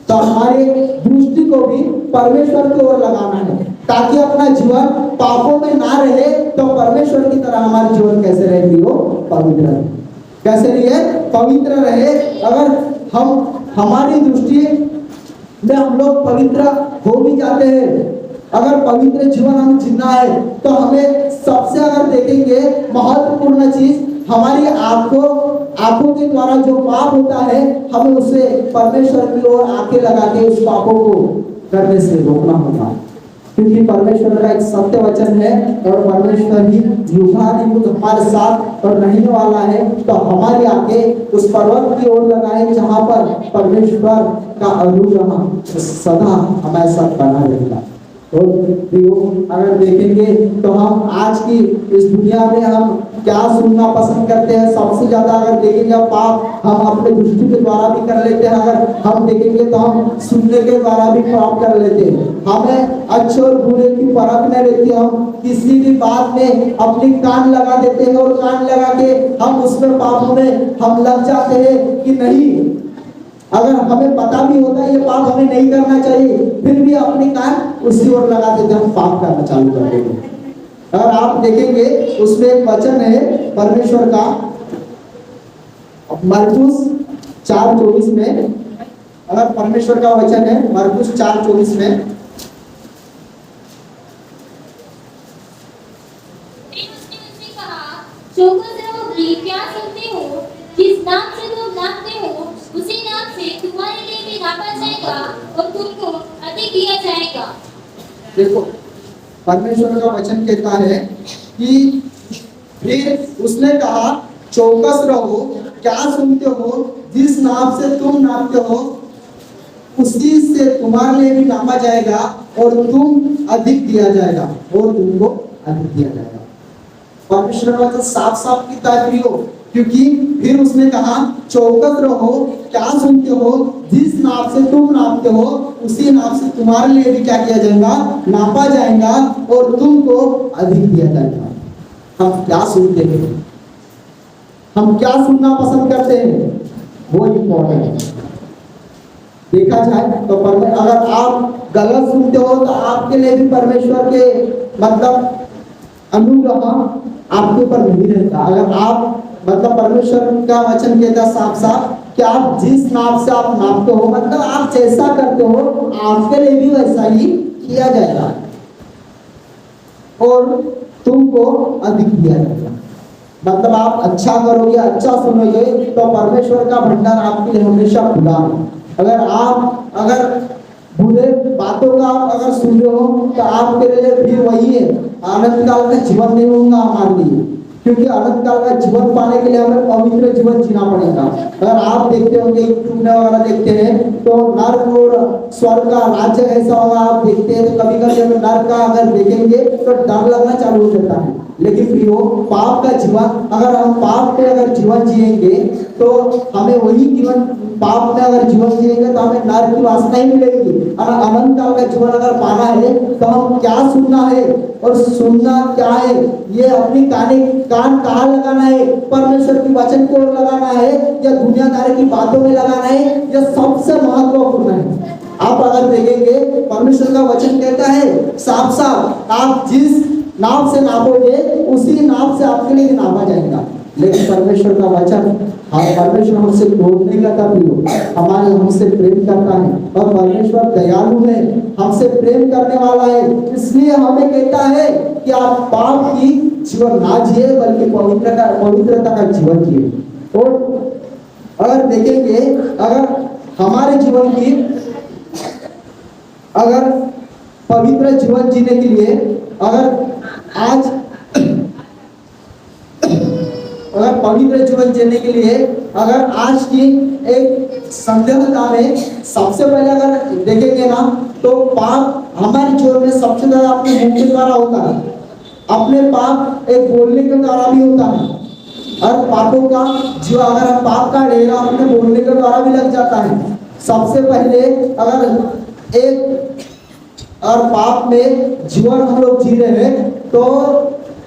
तो हमारे दृष्टि को भी परमेश्वर की ओर लगाना है, ताकि अपना जीवन पापों में ना रहे। तो परमेश्वर की तरह हमारा जीवन कैसे रहे, वो पवित्र रहे। कैसे रहे, पवित्र रहे। अगर हम हमारी दृष्टि में हम लोग पवित्र हो भी जाते हैं। अगर पवित्र जीवन हम जीना है तो हमें सबसे अगर देखेंगे महत्वपूर्ण चीज हमारी आंखों के द्वारा जो पाप होता है हमें उसे परमेश्वर की ओर आंखें लगा के उस पापों को करने से रोकना होगा, क्योंकि परमेश्वर का एक सत्य वचन है और परमेश्वर ही युगानुयुग हमारे साथ और रहने वाला है। तो हमारी आंखें उस पर्वत की ओर लगाए जहां पर परमेश्वर का अनुग्रह सदा हमारे साथ बना रहेगा। और अगर देखेंगे तो हम आज की इस दुनिया में हम क्या सुनना पसंद करते हैं, सबसे ज्यादा अगर देखेंगे पाप हम अपने दृष्टि के द्वारा भी कर लेते हैं। अगर हम देखेंगे तो हम सुनने के द्वारा भी पाप कर लेते हैं। हमें अच्छे और बुरे की परख नहीं रहती, हम किसी भी बात में अपनी कान लगा देते हैं और कान लगा के हम उसमें पापों में हम लग जाते हैं कि नहीं। अगर हमें पता भी होता है ये पाप हमें नहीं करना चाहिए, फिर भी अपनी कान उसी ओर लगा देते हम पाप करना चालू कर देंगे। अगर आप देखेंगे उसमें एक वचन है परमेश्वर का मरकुस 4:24 में, अगर परमेश्वर का वचन है मरकुस 4:24 में, उसने कहा, चौकस रहो कि क्या सुनते हो, जिस नाम से तुम नापते हो उसी नाम से तुम्हारे लिए भी नापा जाएगा और तुमको अधिक दिया जाएगा। देखो परमेश्वर का वचन कहता है कि फिर उसने कहा चौकस रहो, क्या सुनते हो, जिस नाप से तुम नापते हो उसी से तुम्हारे लिए भी नापा जाएगा और तुम अधिक दिया जाएगा और तुमको अधिक दिया जाएगा। परमेश्वर का वचन साफ साफ कहता है प्रियो, क्योंकि फिर उसने कहा चौकस रहो, क्या सुनते हो, जिस नाप से तुम नापते हो उसी नाप से तुम्हारे लिए भी क्या किया जाएगा, नापा जाएगा और तुमको अधिक दिया जाएगा। हम क्या सुनते हैं, हम क्या सुनना पसंद करते हैं, वो इम्पोर्टेंट है। देखा जाए तो अगर आप गलत सुनते हो तो आपके लिए भी परमेश्वर के मतलब अनुग्रह आपके ऊपर नहीं रहता। अगर आप मतलब परमेश्वर का वचन कहता साफ साफ कि आप जिस नाप से आप नापते हो, मतलब आप जैसा करते हो आपके लिए भी वैसा ही किया जाएगा और तुमको अधिक दिया जाएगा। मतलब आप अच्छा करोगे, अच्छा सुनोगे तो परमेश्वर का भंडार आपके लिए हमेशा खुला है। अगर बुरे बातों का आप अगर सुन रहे हो तो आपके लिए फिर वही है, आनंद काल का जीवन नहीं होगा हमारे लिए, क्योंकि अनंत काल का जीवन पाने के लिए हमें पवित्र जीवन जीना पड़ेगा। अगर आप देखते होंगे यूट्यूब में वगैरह देखते हैं तो नर्क और स्वर्ग का राज्य ऐसा होगा, आप देखते हैं तो कभी कभी हमें नर्क का अगर देखेंगे तो डर लगना चालू हो जाता है। लेकिन प्रियो पाप का जीवन, अगर हम पाप में अगर जीवन जिएंगे तो हमें वही जीवन, पाप में अगर जीवन जिएंगे तो हमें नरक की वासना ही मिलेगी। अगर अनंत काल का जीवन अगर पाना है तो हम क्या सुनना है और सुनना क्या है, ये अपनी कान कहाँ लगाना है, परमेश्वर की वचन को लगाना है या दुनियादारी की बातों में लगाना है, यह सबसे महत्वपूर्ण है। आप अगर देखेंगे परमेश्वर का वचन कहता है साफ साफ आप जिस नाप से नापोगे उसी नाप से आपके लिए नापा जाएगा। लेकिन परमेश्वर का वचन, परमेश्वर हमसे क्रोध नहीं करता प्रियो, हमारे हमसे प्रेम करता है और परमेश्वर दयालु है, हमसे प्रेम करने वाला है। इसलिए हमें कहता है कि आप पाप की जीवन ना जिए बल्कि पवित्रता का जीवन जिए। और अगर देखेंगे अगर हमारे जीवन की अगर पवित्र जीवन जीने के लिए अगर पवित्र जीवन जीने के लिए अगर आज की एक संदेहता में सबसे पहले अगर देखेंगे ना तो पाप हमारे जीवन में सबसे ज्यादा अपने मुंह के द्वारा होता है, अपने पाप एक बोलने के द्वारा भी होता है। और पापों का जो अगर हम पाप का ढेरा अपने बोलने के द्वारा भी लग जाता है। सबसे पहले अगर एक और पाप में जीवन हम लोग जी रहे हैं तो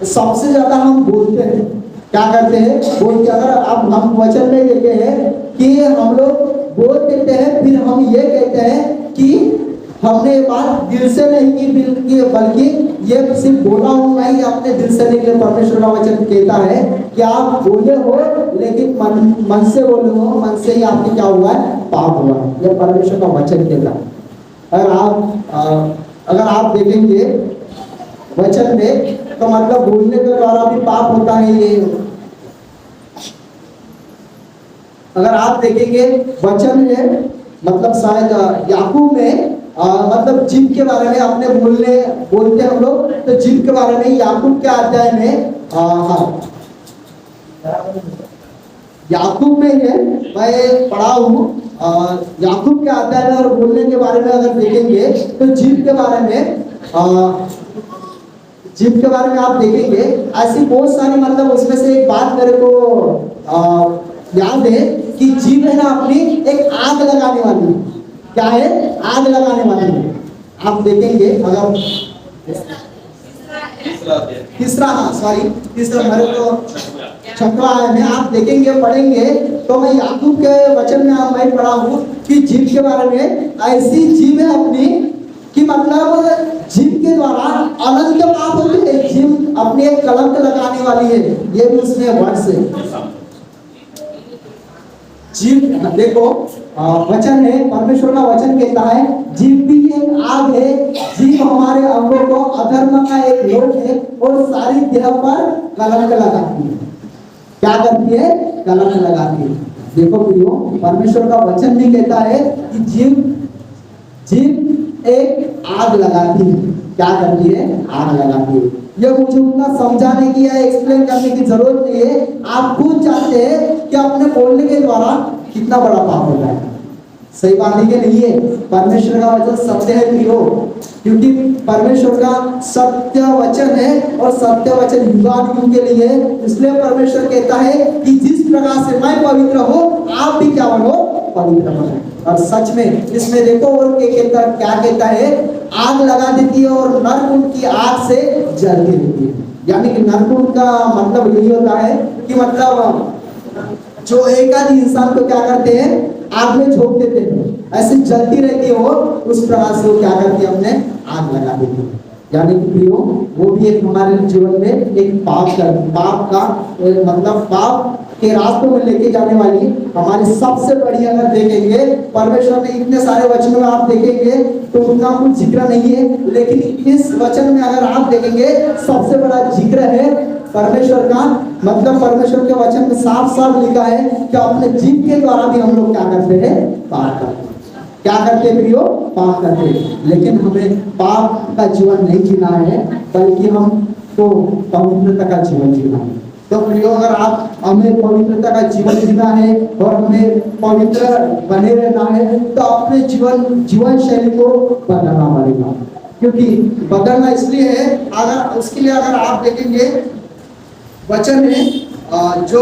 सबसे ज्यादा हम बोलते हैं, क्या करते हैं, बोलते। अगर अब हम वचन में कहते हैं कि हम लोग बोल देते हैं, फिर हम ये कहते हैं कि हमने ये बात दिल से नहीं की बल्कि ये सिर्फ बोला हूँ नहीं, अपने दिल से नहीं। परमेश्वर का वचन कहता है कि आप बोले हो लेकिन मन से बोले हो, मन से ही आपके क्या हुआ है, पाप हुआ है। यह परमेश्वर का वचन कहता है। अगर आप देखेंगे वचन में, तो मतलब बोलने के द्वारा भी पाप होता है ये। अगर आप देखेंगे वचन में, मतलब शायद याकूब में मतलब जीव के बारे में अपने बोलते हम लोग, तो जीव के बारे में याकूब के अध्याय में हाँ याकूब में है, मैं पढ़ा हूँ याकूब के अध्याय में। और बोलने के बारे में अगर देखेंगे तो जीव के बारे में आप देखेंगे ऐसी बहुत सारी, मतलब उसमें से एक बात मेरे को याद है कि जीव है ना अपनी एक आग लगाने वाली, क्या है, आग लगाने वाली है। आप देखेंगे अगर तीसरा मेरे को छठवा है, आप देखेंगे पढ़ेंगे तो मैं याकूब के वचन में मैं पढ़ा हूँ कि जीव के बारे में, ऐसी जीव है अपनी कि मतलब जीव के द्वारा अनंत पाप होते हैं। जीव अपने एक कलंक लगाने वाली है, ये भी उसमें वर्ड से जीव। देखो वचन है, परमेश्वर का वचन कहता है जीव भी एक आग है, जीव हमारे अंगों को अधर्म का एक लोक है और सारी देह पर कलंक लगाती है। क्या करती है, कलंक लगाती है। देखो प्रियो, परमेश्वर का वचन भी कहता है कि जीव एक आग लगाती है। क्या करती है, आग लगाती है। ये मुझे उतना समझाने की या एक्सप्लेन करने की जरूरत नहीं है, आप खुद जानते हैं कि अपने बोलने के द्वारा कितना बड़ा पाप होता है। सही बात है कि नहीं है? परमेश्वर का वचन सत्य है प्रियो, क्योंकि परमेश्वर का सत्य वचन है और सत्य वचन युगानुयुग के लिए है। इसलिए परमेश्वर कहता है कि जिस प्रकार से मैं पवित्र हूँ, आप भी क्या बनो, पवित्र बनो। और सच में इसमें देखो और क्या कहता है, आग लगा देती है और नरकुंड की आग से जलती रहती है। यानी कि नरकुंड का मतलब यही होता है कि मतलब जो एक आदि इंसान को क्या करते हैं, आग में झोंक देते हैं, ऐसे जलती रहती है वो, उस प्रकार से वो क्या करती है, अपने आग लगा देती है। यानी कि प्रियो, वो भी एक हमारे जीवन में एक पाप का मतलब पाप के रास्तों में लेके जाने वाली हमारी सबसे बड़ी, अगर देखेंगे परमेश्वर ने इतने सारे वचनों में आप देखेंगे तो उतना कुछ जिक्र नहीं है, लेकिन इस वचन में अगर आप देखेंगे सबसे बड़ा जिक्र है परमेश्वर का। मतलब परमेश्वर के वचन में साफ साफ लिखा है कि अपने जीव के द्वारा भी हम लोग क्या करते हैं, पाप करते हैं। क्या करते हैं प्रियो, पाप करते हैं। लेकिन हमें पाप का जीवन नहीं जीना है, बल्कि हम तो पवित्रता का जीवन जीना है। तो प्रियो, अगर आप हमें पवित्रता का जीवन जीना है और हमें पवित्र बने रहना है, तो अपने जीवन शैली को बदलना पड़ेगा। क्योंकि बदलना इसलिए है, अगर उसके लिए अगर आप देखेंगे वचन में जो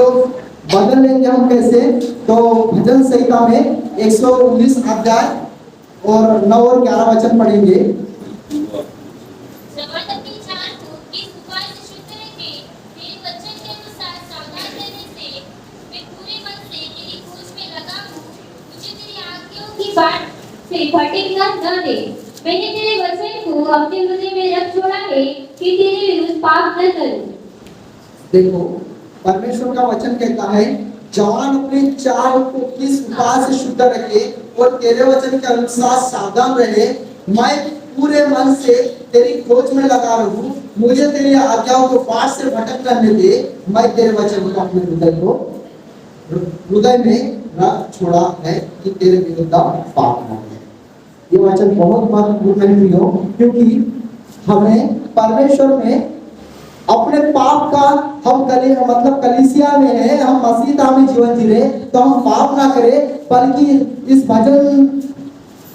बदल लेंगे हम कैसे, तो भजन संहिता में 119 अध्याय और 9 और 11 वचन पढ़ेंगे। भटकना न दे। मैंने तेरे वचन को अपने हृदय में रख छोड़ा है कि तेरे विरुद्ध पाप न करूं। देखो, परमेश्वर का वचन कहता है, जवान अपने चाल को किस उपाय से शुद्ध रखे और तेरे वचन के अनुसार सावधान रहे। मैं पूरे मन से तेरी खोज में लगा रहूं, मुझे तेरी आज्ञाओं को पाठ से भटक करने दे। मैं तेरे वचन को अपने हृदय में रख छोड़ा है कि तेरे विरुद्ध पाप न करें। ये वचन बहुत महत्वपूर्ण है प्रियो, क्योंकि हमें परमेश्वर में अपने पाप का, हम मतलब कलीसिया में है, हम मसीहता में जीवन जी रहे, तो हम पाप ना करें, बल्कि इस भजन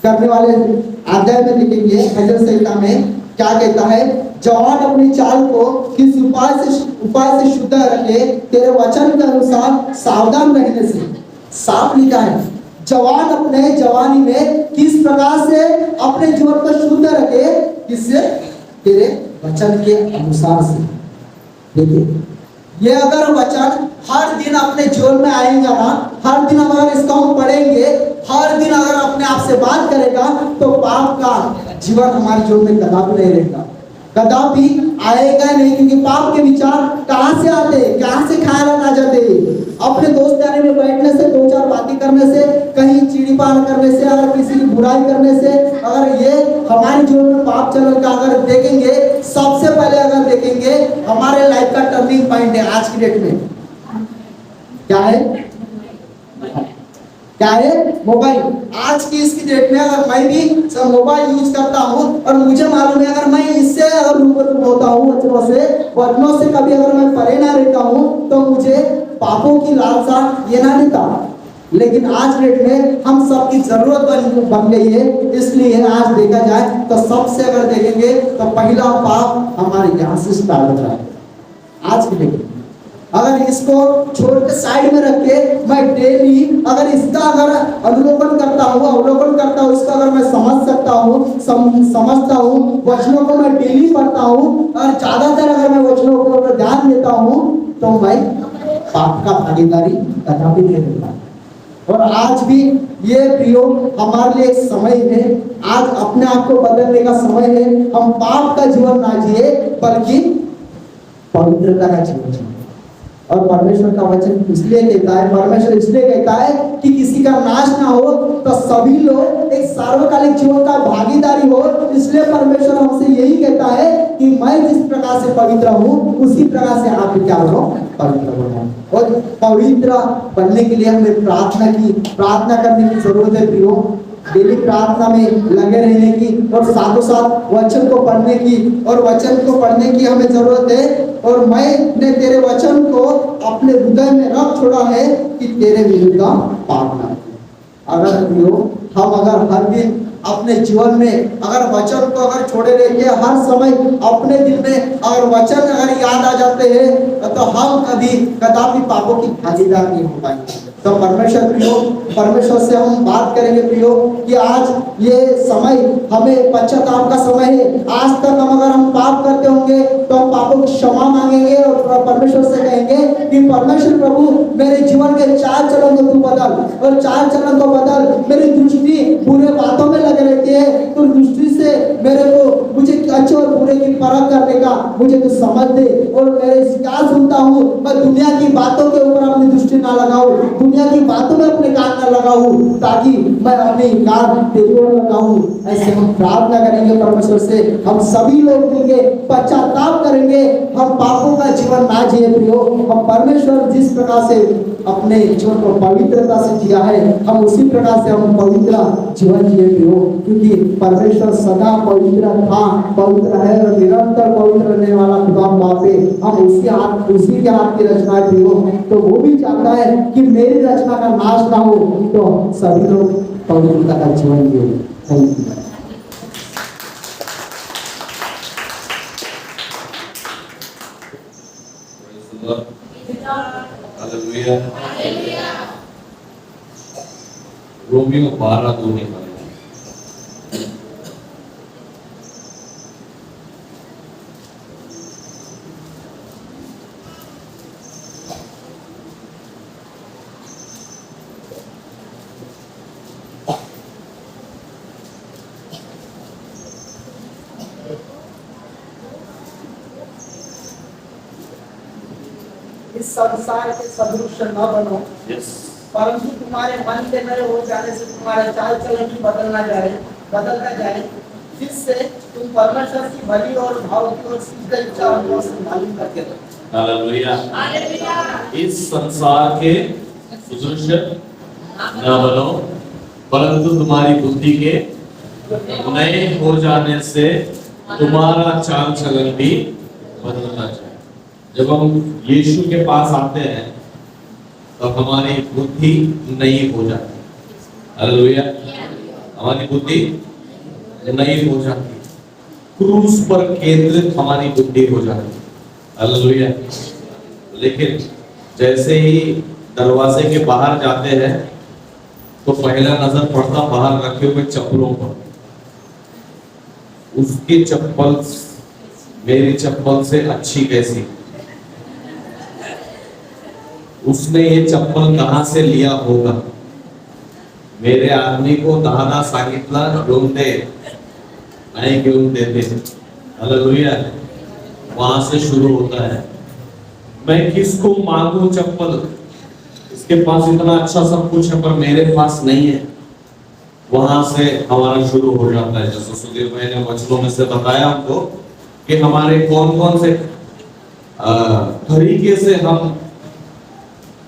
करने वाले अध्याय में लिखेंगे, भजन संहिता में क्या कहता है, जवान अपनी चाल को किस उपाय से शुद्ध रखे, तेरे वचन के अनुसार सावधान रहने से। साफ लिखा है, जवान अपने जवानी में किस प्रकार से अपने जीवन को शुद्ध रखे, किससे, तेरे वचन के अनुसार से। देखिए, ये अगर वचन हर दिन अपने जीवन में आएगा ना, हर दिन अगर इसको हम पढ़ेंगे, हर दिन अगर अपने आप से बात करेगा, तो पाप का जीवन हमारे जीवन में कदापि नहीं रहेगा, कदापि आएगा नहीं। क्योंकि पाप के विचार कहाँ से आते, कहाँ से ख्याल आ जाते, अपने दोस्त यानी में बैठने से, दो चार बातें करने से, कहीं चिड़ीपान करने से, अगर किसी की बुराई करने से, अगर ये हमारे जीवन में पाप चलन का अगर देखेंगे, सबसे पहले अगर देखेंगे हमारे लाइफ का टर्निंग पॉइंट है आज की डेट में, क्या है? क्या है? मोबाइल। आज की इसकी डेट में अगर मैं भी सब मोबाइल यूज करता हूँ और मुझे मालूम है अगर मैं इससे अगर रूबरू होता हूँ वचनों से कभी अगर मैं परे ना रहता हूँ तो मुझे पापों की लालसा ये ना देता। लेकिन आज डेट में हम सबकी जरूरत बन गई है, इसलिए आज देखा जाए तो सबसे अगर देखेंगे तो पहला पाप हमारे यहाँ से स्टार्ट होता है आज की डेट में। अगर इसको छोड़ के साइड में रख के मैं डेली अगर इसका अगर अवलोकन करता हूँ इसका अगर मैं समझ सकता हूँ समझता हूँ, वचनों को मैं डेली पढ़ता हूँ और ज्यादातर अगर मैं वचनों को ऊपर ध्यान देता हूँ तो मैं पाप का भागीदारी कदापि नहीं देता। और आज भी ये प्रयोग हमारे लिए एक समय है, आज अपने आप को बदलने का समय है। हम पाप का जीवन ना जिए बल्कि पवित्रता का जीवन जिए। और परमेश्वर का वचन इसलिए कहता है, परमेश्वर इसलिए कहता है कि किसी का नाश ना हो तो सभी लोग एक सार्वकालिक जीवन का भागीदारी हो। इसलिए परमेश्वर हमसे यही कहता है कि मैं जिस प्रकार से पवित्र हूँ उसी प्रकार से आप भी क्या बनो, पवित्र बनो। और पवित्र बनने के लिए हमें प्रार्थना करने की जरूरत है प्रियो। डेली प्रार्थना में लगे रहने की और साथों साथ वचन को पढ़ने की, और वचन को पढ़ने की हमें जरूरत है। और मैंने तेरे वचन को अपने हृदय में रख छोड़ा है कि तेरे विरुद्ध पाप ना करूं। अगर हम अगर हर दिन अपने जीवन में अगर वचन को अगर छोड़े रहेंगे, हर समय अपने दिल में अगर वचन अगर याद आ जाते हैं तो हम कदापि पापों की भागीदार नहीं हो पाएंगे। तो परमेश्वर से हम बात करेंगे प्रियो कि आज ये समय हमें पश्चाताप का समय है। आज तक अगर हम पाप करते होंगे तो हम पापों की क्षमा मांगेंगे और परमेश्वर से कहेंगे कि परमेश्वर प्रभु मेरे जीवन के चाल चलन को तू बदल, और चाल चलन को बदल। मेरी दृष्टि बुरे बातों में लगे रहती है, तो दृष्टि से मेरे को मुझे अच्छे और बुरे की परख करने का मुझे तो समझ दे। और मेरे क्या सुनता हूँ, मैं दुनिया की बातों के ऊपर अपनी दृष्टि ना लगाऊं, दुनिया की बातों में अपने कान ना लगाऊं, ताकि मैं अपने कान तेरी ओर लगाऊं। ऐसे हम प्रार्थना करेंगे परमेश्वर से, हम सभी लोग मिलके पश्चाताप करेंगे, हम पापों का जीवन ना जिए प्रियो। हम परमेश्वर जिस प्रकार से अपने जीवन को पवित्रता से जिया है, हम उसी प्रकार से हम पवित्र जीवन जिए प्रियो। क्योंकि परमेश्वर सदा पवित्र था, पवित्र है और निरंतर पवित्र रहने वाला खुदा बाप है। हम उसी के हाथ की रचना है प्रियो। तो वो भी चाहता है कि मेरी रचना का नाश ना हो, तो सभी लोग पवित्रता का जीवन जिए। Thank you. हालेलुया। रोमियो 12:2 निकालें। इस संसार के सदृश न बनो, परंतु तुम्हारे मन के नए हो जाने से तुम्हारा चाल चलन भी बदलता जाए, जिससे तुम परमेश्वर की भली और भाव की और सिद्ध इच्छा को मालूम करके रहो। हालेलुया। इस संसार के सदृश न बनो, परंतु तुम्हारी बुद्धि के नए हो जाने से तुम्हारा चाल चलन भी बदलना चाहिए। जब हम यीशु के पास आते हैं तो हमारी बुद्धि नई हो जाती है। हालेलुया। हमारी बुद्धि नई हो जाती है, क्रूस पर केंद्रित हमारी बुद्धि हो जाती है। हालेलुया। लेकिन जैसे ही दरवाजे के बाहर जाते हैं तो पहला नजर पड़ता बाहर रखे हुए चप्पलों पर। उसकी चप्पल मेरी चप्पल से अच्छी कैसी, उसने ये चप्पल कहां से लिया होगा, मेरे आदमी को दहाना सांगितला घेऊन दे, नहीं घेऊन देते। हालेलुया। वहां से शुरू होता है, मैं किसको मांगू चप्पल, इसके पास इतना अच्छा सब कुछ है पर मेरे पास नहीं है। वहां से हमारा शुरू हो जाता है। जैसे सुधीर भाई ने वचनों में से बताया हमको कि हमारे कौन कौन से तरीके से हम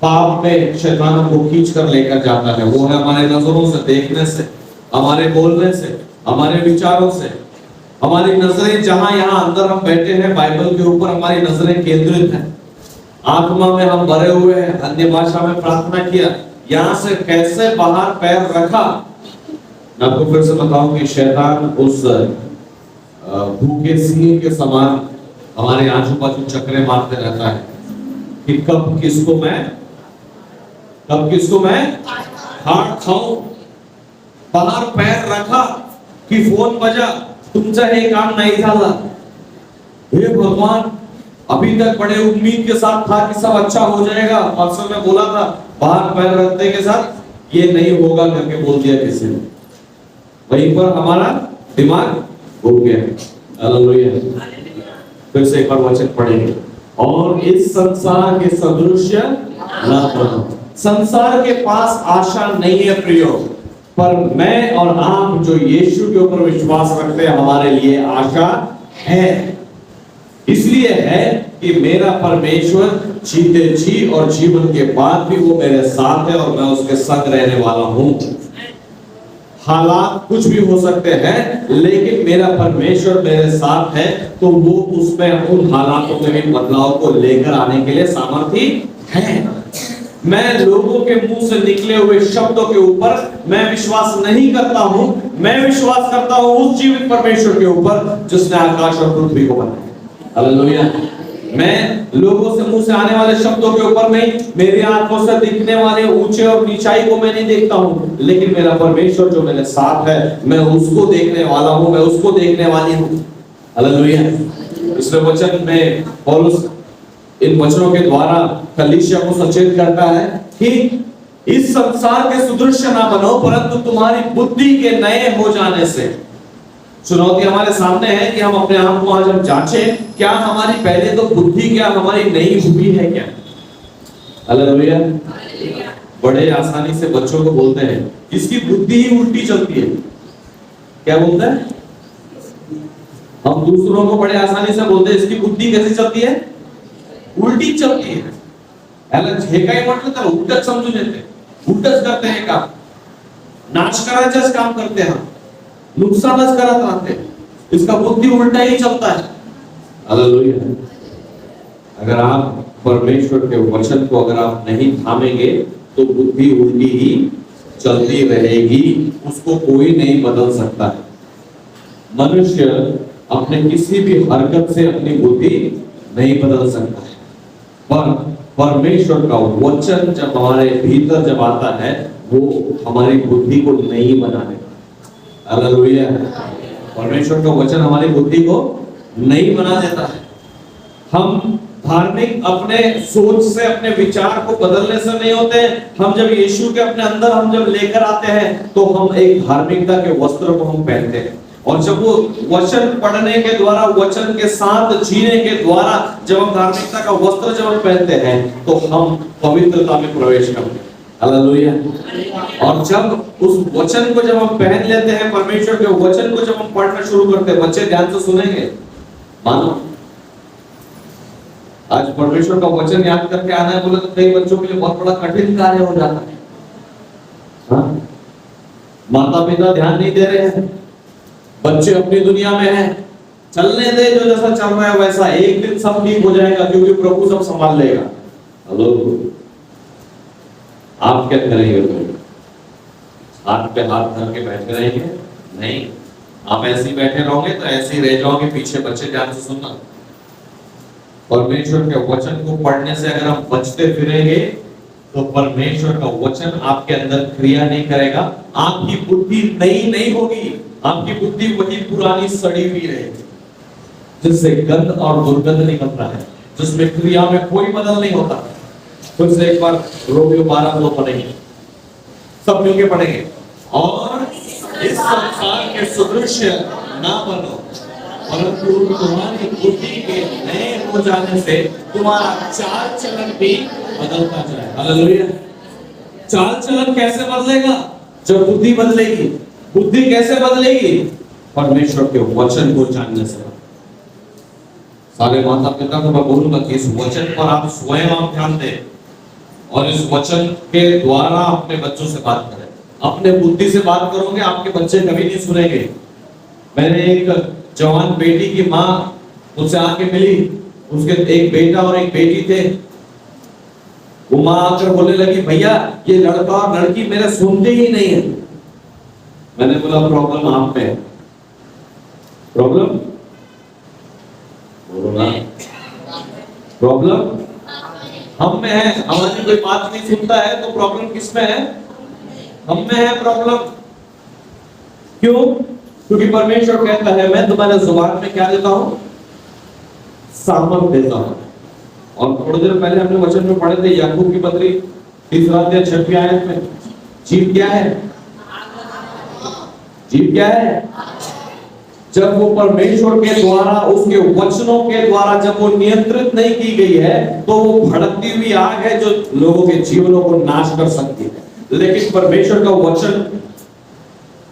पाप में शैतान को खींच कर लेकर जाता है। वो है हमारे नजरों से, देखने से, हमारे बोलने से, हमारे विचारों से। हमारी नजरें जहां यहाँ अंदर हम बैठे हैं बाइबल के ऊपर हमारी नजरें केंद्रित हैं। आत्मा में हम भरे हुए हैं, अन्य भाषा में प्रार्थना किया, यहाँ से कैसे बाहर पैर रखा। मैं आपको फिर से बताऊं कि शैतान उस भूखे सिंह के समान हमारे आजू बाजू चक्रे मारते रहता है कि कब किसको मैं हाथ खाऊं। बाहर पैर रखा कि फोन बजा, तुमचा हे काम नहीं झाला। हे भगवान, अभी तक बड़े उम्मीद के साथ था कि सब अच्छा हो जाएगा, परसों में बोला था, बाहर पैर रखते के साथ ये नहीं होगा करके बोल दिया किसी ने। वहीं पर हमारा दिमाग घूम गया। हालेलुया। फिर से एक बार वचन पढ़ेंगे। और इस संसार के सदृश न बनो। संसार के पास आशा नहीं है प्रियो, पर मैं और आप जो यीशु के ऊपर विश्वास रखते हैं हमारे लिए आशा है। इसलिए है कि मेरा परमेश्वर जीते जी और जीवन के बाद भी वो मेरे साथ है और मैं उसके संग रहने वाला हूं। हालात कुछ भी हो सकते हैं, लेकिन मेरा परमेश्वर मेरे साथ है, तो वो उसमें उन हालातों में भी बदलाव को लेकर आने के लिए सामर्थी है। मैं लोगों के मुंह से निकले हुए शब्दों के ऊपर मैं विश्वास नहीं करता हूं, मैं विश्वास करता हूं उस जीवित परमेश्वर के ऊपर जिसने आकाश और पृथ्वी को बनाया। हालेलुया। मैं लोगों से मुंह से आने वाले शब्दों के ऊपर नहीं, मेरी आंखों से दिखने वाले ऊंचे और नीचाई को मैं नहीं देखता हूं, लेकिन मेरा परमेश्वर जो मेरे साथ है, मैं उसको देखने वाला हूं, मैं उसको देखने वाली हूं। हालेलुया। इस वचन में पौलुस इन वचनों के द्वारा कलीसिया को सचेत करता है कि इस संसार के सुदृश्य ना बनो, परंतु तुम्हारी बुद्धि के नए हो जाने से। चुनौती हमारे सामने है कि हम अपने आप को आज हम जांचें, क्या हमारी पहले तो बुद्धि क्या हमारी नई हुई है क्या। हालेलुया। बड़े आसानी से बच्चों को बोलते हैं इसकी बुद्धि ही उल्टी चलती है। क्या बोलते हैं? हम दूसरों को बड़े आसानी से बोलते हैं इसकी बुद्धि कैसी चलती है? उल्टी चलती है। हे काय म्हटलं तर उलटच समजून येते, उलटच करते हैं काम, नाश करायचंच काम करते हैं, नुकसानच करत रहते हैं, इसका बुद्धि उल्टा ही चलता है। हालेलुया। अगर आप परमेश्वर के वचन को अगर आप नहीं थामेंगे तो बुद्धि उल्टी ही चलती रहेगी, उसको कोई नहीं बदल सकता है। मनुष्य अपने किसी भी हरकत से अपनी बुद्धि नहीं बदल सकता है, पर परमेश्वर का वचन जब हमारे भीतर जब आता है वो हमारी बुद्धि को नहीं बना देता। हालेलुया। परमेश्वर का वचन हमारी बुद्धि को नहीं बना देता है। हम धार्मिक अपने सोच से अपने विचार को बदलने से नहीं होते। हम जब यीशु के अपने अंदर हम जब लेकर आते हैं तो हम एक धार्मिकता के वस्त्र को हम पहनते हैं, और जब वो वचन पढ़ने के द्वारा, वचन के साथ जीने के द्वारा जब हम धार्मिकता का वस्त्र जब हम पहनते हैं तो हम पवित्रता में प्रवेश करते हैं। हालेलुया। और जब उस वचन को जब हम पहन लेते हैं, परमेश्वर के वचन को जब हम पढ़ना शुरू करते हैं, बच्चे ध्यान से सुनेंगे, मानो आज परमेश्वर का वचन याद करके आना है बोले तो कई बच्चों के लिए बहुत बड़ा कठिन कार्य हो जाता है। हाँ? माता पिता ध्यान नहीं दे रहे हैं, बच्चे अपनी दुनिया में हैं, चलने दे, जो जैसा चल रहा है वैसा, एक दिन सब ठीक हो जाएगा क्योंकि प्रभु सब संभाल लेगा। हेलो, आप क्या करेंगे? हाथ पे हाथ धर के बैठे रहेंगे? नहीं, आप ऐसे ही बैठे रहोगे तो ऐसे ही रह जाओगे पीछे। बच्चे ध्यान से सुनना, परमेश्वर के वचन को पढ़ने से अगर हम बचते फिरेंगे तो परमेश्वर का वचन आपके अंदर क्रिया नहीं करेगा, आपकी बुद्धि नई नहीं होगी, आपकी बुद्धि वही पुरानी सड़ी हुई रहेगी जिससे गंध और दुर्गंध निकलता है, जिसमें क्रिया में कोई बदल नहीं होता। फिर से एक बार रोमियो 12 पढ़ेंगे, सब मिलके पढ़ेंगे। और इस संसार के सदृश्य ना बनो, परंतु तुम्हारी बुद्धि के नए हो जाने से तुम्हारा चाल चलन भी बदलता जाए। हालेलुया। चाल चलन कैसे बदलेगा? जब बुद्धि बदलेगी। बुद्धि कैसे बदलेगी? परमेश्वर के वचन को जानने से। सारे माता पिता को मैं बोलूंगा कि इस वचन पर आप स्वयं आप ध्यान दें और इस वचन के द्वारा अपने बच्चों से बात करें। अपने बुद्धि से बात करोगे, आपके बच्चे कभी नहीं सुनेंगे। मैंने एक जवान बेटी की माँ मुझसे आके मिली, उसके एक बेटा और एक बेटी थे। वो माँ आकर बोलने लगी, भैया ये लड़का और लड़की मेरे सुनते ही नहीं है। मैंने बोला प्रॉब्लम आप में है। प्रॉब्लम प्रॉब्लम हम में है। हमारी कोई बात नहीं सुनता है तो प्रॉब्लम किस में है? हम में है प्रॉब्लम। क्यों? क्योंकि परमेश्वर कहता है मैं तुम्हारे जुबान में क्या देता हूं? सामर्थ देता हूं। और थोड़ी देर पहले हमने वचन में पढ़े थे याकूब की पत्री 3 अध्याय 6 आयत में, जीव क्या है? जीव क्या है? जब वो परमेश्वर के द्वारा, उसके वचनों के द्वारा जब वो नियंत्रित नहीं की गई है तो वो भड़कती हुई आग है जो लोगों के जीवनों को नाश कर सकती है। लेकिन परमेश्वर का वचन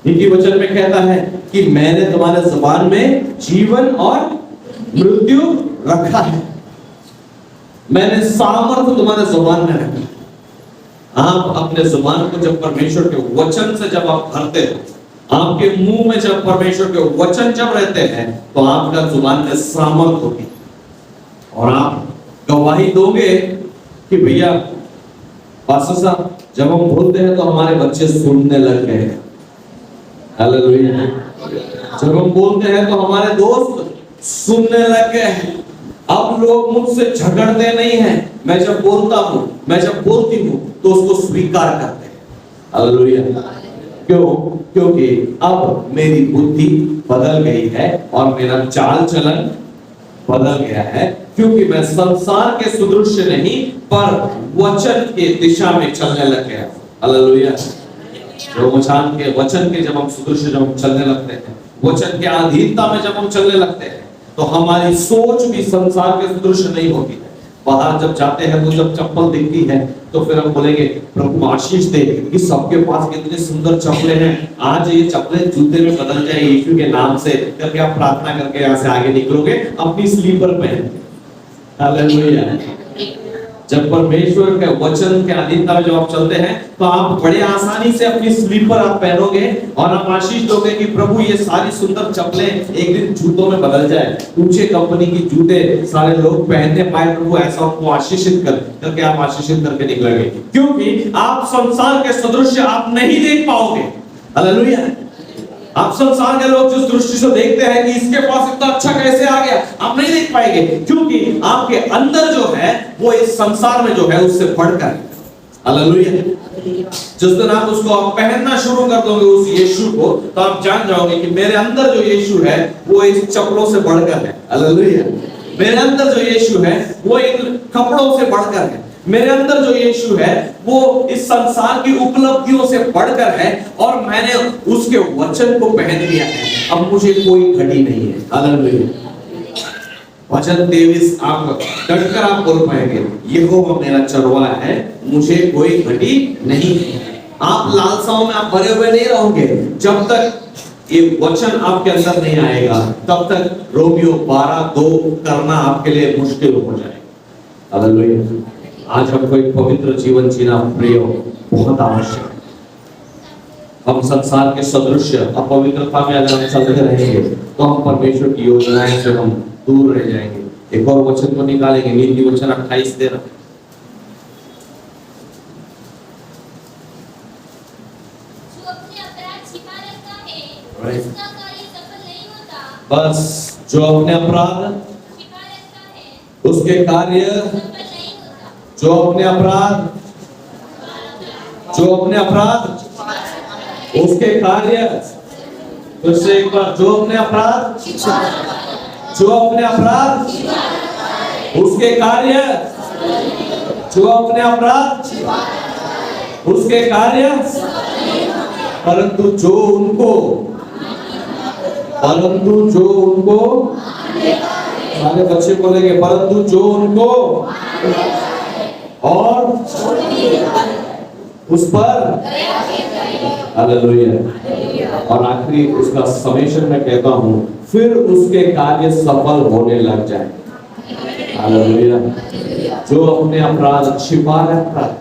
इनकी वचन में कहता है कि मैंने तुम्हारे जुबान में जीवन और मृत्यु रखा है। मैंने सामर्थ तुम्हारे जुबान में रखा। आप अपने जुबान को जब परमेश्वर के वचन से जब आप भरते हो, आपके मुंह में जब परमेश्वर के वचन जब रहते हैं तो आपका जुबान में सामर्थ होगी और आप गवाही दोगे कि भैया पास्टर साहब जब हम बोलते हैं तो हमारे बच्चे सुनने लग गए हैं। हालेलुया। जब हम बोलते हैं तो हमारे दोस्त सुनने लग गए हैं। अब लोग मुझसे झगड़ते नहीं हैं। मैं जब बोलता हूं, मैं जब बोलती हूं तो उसको स्वीकार करते हैं। हालेलुया। क्यों? क्योंकि अब मेरी बुद्धि बदल गई है और मेरा चाल चलन बदल गया है, क्योंकि मैं संसार के सुदृश्य नहीं पर वचन के दिशा में चलने लग गया। हालेलुया। जो वचन के जब हम सुदृश्य जब हम चलने लगते हैं, वचन के अधीनता में जब हम चलने लगते हैं तो हमारी सोच भी संसार के सुदृश्य नहीं होती है। बाहर जब जाते हैं तो जब चप्पल दिखती है तो फिर हम बोलेंगे प्रभु आशीष दे कि सबके पास कितने सुंदर चप्पलें हैं, आज ये चप्पलें जूते में बदल जाए यीशु के नाम से करके आप प्रार्थना करके यहाँ से आगे निकलोगे अपनी स्लीपर पहन। हालेलुया। जब परमेश्वर के वचन के अधीनता में जब आप चलते हैं तो आप बड़े आसानी से अपनी स्लीपर आप पहनोगे और आप आशीष दोगे कि प्रभु ये सारी सुंदर चप्पलें एक दिन जूतों में बदल जाए, ऊंचे कंपनी की जूते सारे लोग पहनने पाए। प्रभु ऐसा आपको आशीषित करके आप आशीषित करके निकलेंगे, क्योंकि आप संसार के सदृश्य आप नहीं देख पाओगे। हालेलुया। आप संसार के लोग जिस दृष्टि से देखते हैं कि इसके पास इतना अच्छा कैसे आ गया, आप नहीं देख पाएंगे, क्योंकि आपके अंदर जो है वो इस संसार में जो है उससे बढ़कर है। हालेलुया। जिस दिन आप उसको आप पहनना शुरू कर दोगे उस यीशु को, तो आप जान जाओगे कि मेरे अंदर जो यीशु है वो इस चप्पलों से बढ़कर है। हालेलुया। मेरे अंदर जो यीशु है वो इन कपड़ों से बढ़कर है। मेरे अंदर जो यीशु है वो इस संसार की उपलब्धियों से बढ़कर है और मैंने उसके वचन को पहन लिया है। अब मुझे कोई घटी नहीं है। हालेलुया। वचन 23 आप डटकर आप बोल पाएंगे, यहोवा मेरा चरवाहा है, मुझे कोई घटी नहीं है। आप लालसाओं में आप भरे हुए नहीं रहोगे। जब तक ये वचन आपके अंदर नहीं आएगा तब तक रोमियो 12:2 करना आपके लिए मुश्किल हो जाएगा। हालेलुया। आज हमको एक पवित्र जीवन जीना प्रिय बहुत आवश्यक है। हम संसार के सदृश्य अपवित्रता में अगर हम चलते रहेंगे तो हम परमेश्वर की योजनाएं से हम दूर रह जाएंगे। एक और वचन को निकालेंगे, नीति वचन 28 दे रहा। जो अपने अपराध छिपा रखता है उसका कार्य सफल नहीं होता। बस जो अपने अपराध छिपा रखता है उसके कार्य, सफल नहीं होता। जो अपने अपराध उसके कार्य, फिर से एक बार, जो अपने अपराध उसके कार्य, जो अपने अपराध उसके कार्य, परंतु जो उनको सारे बच्चे बोलेंगे, परंतु जो उनको और उस पर, हालेलुया, और आखिरी उसका समेशन में कहता हूं, फिर उसके कार्य सफल होने लग जाए। हालेलुया। जो अपने अपराध छिपा रखता है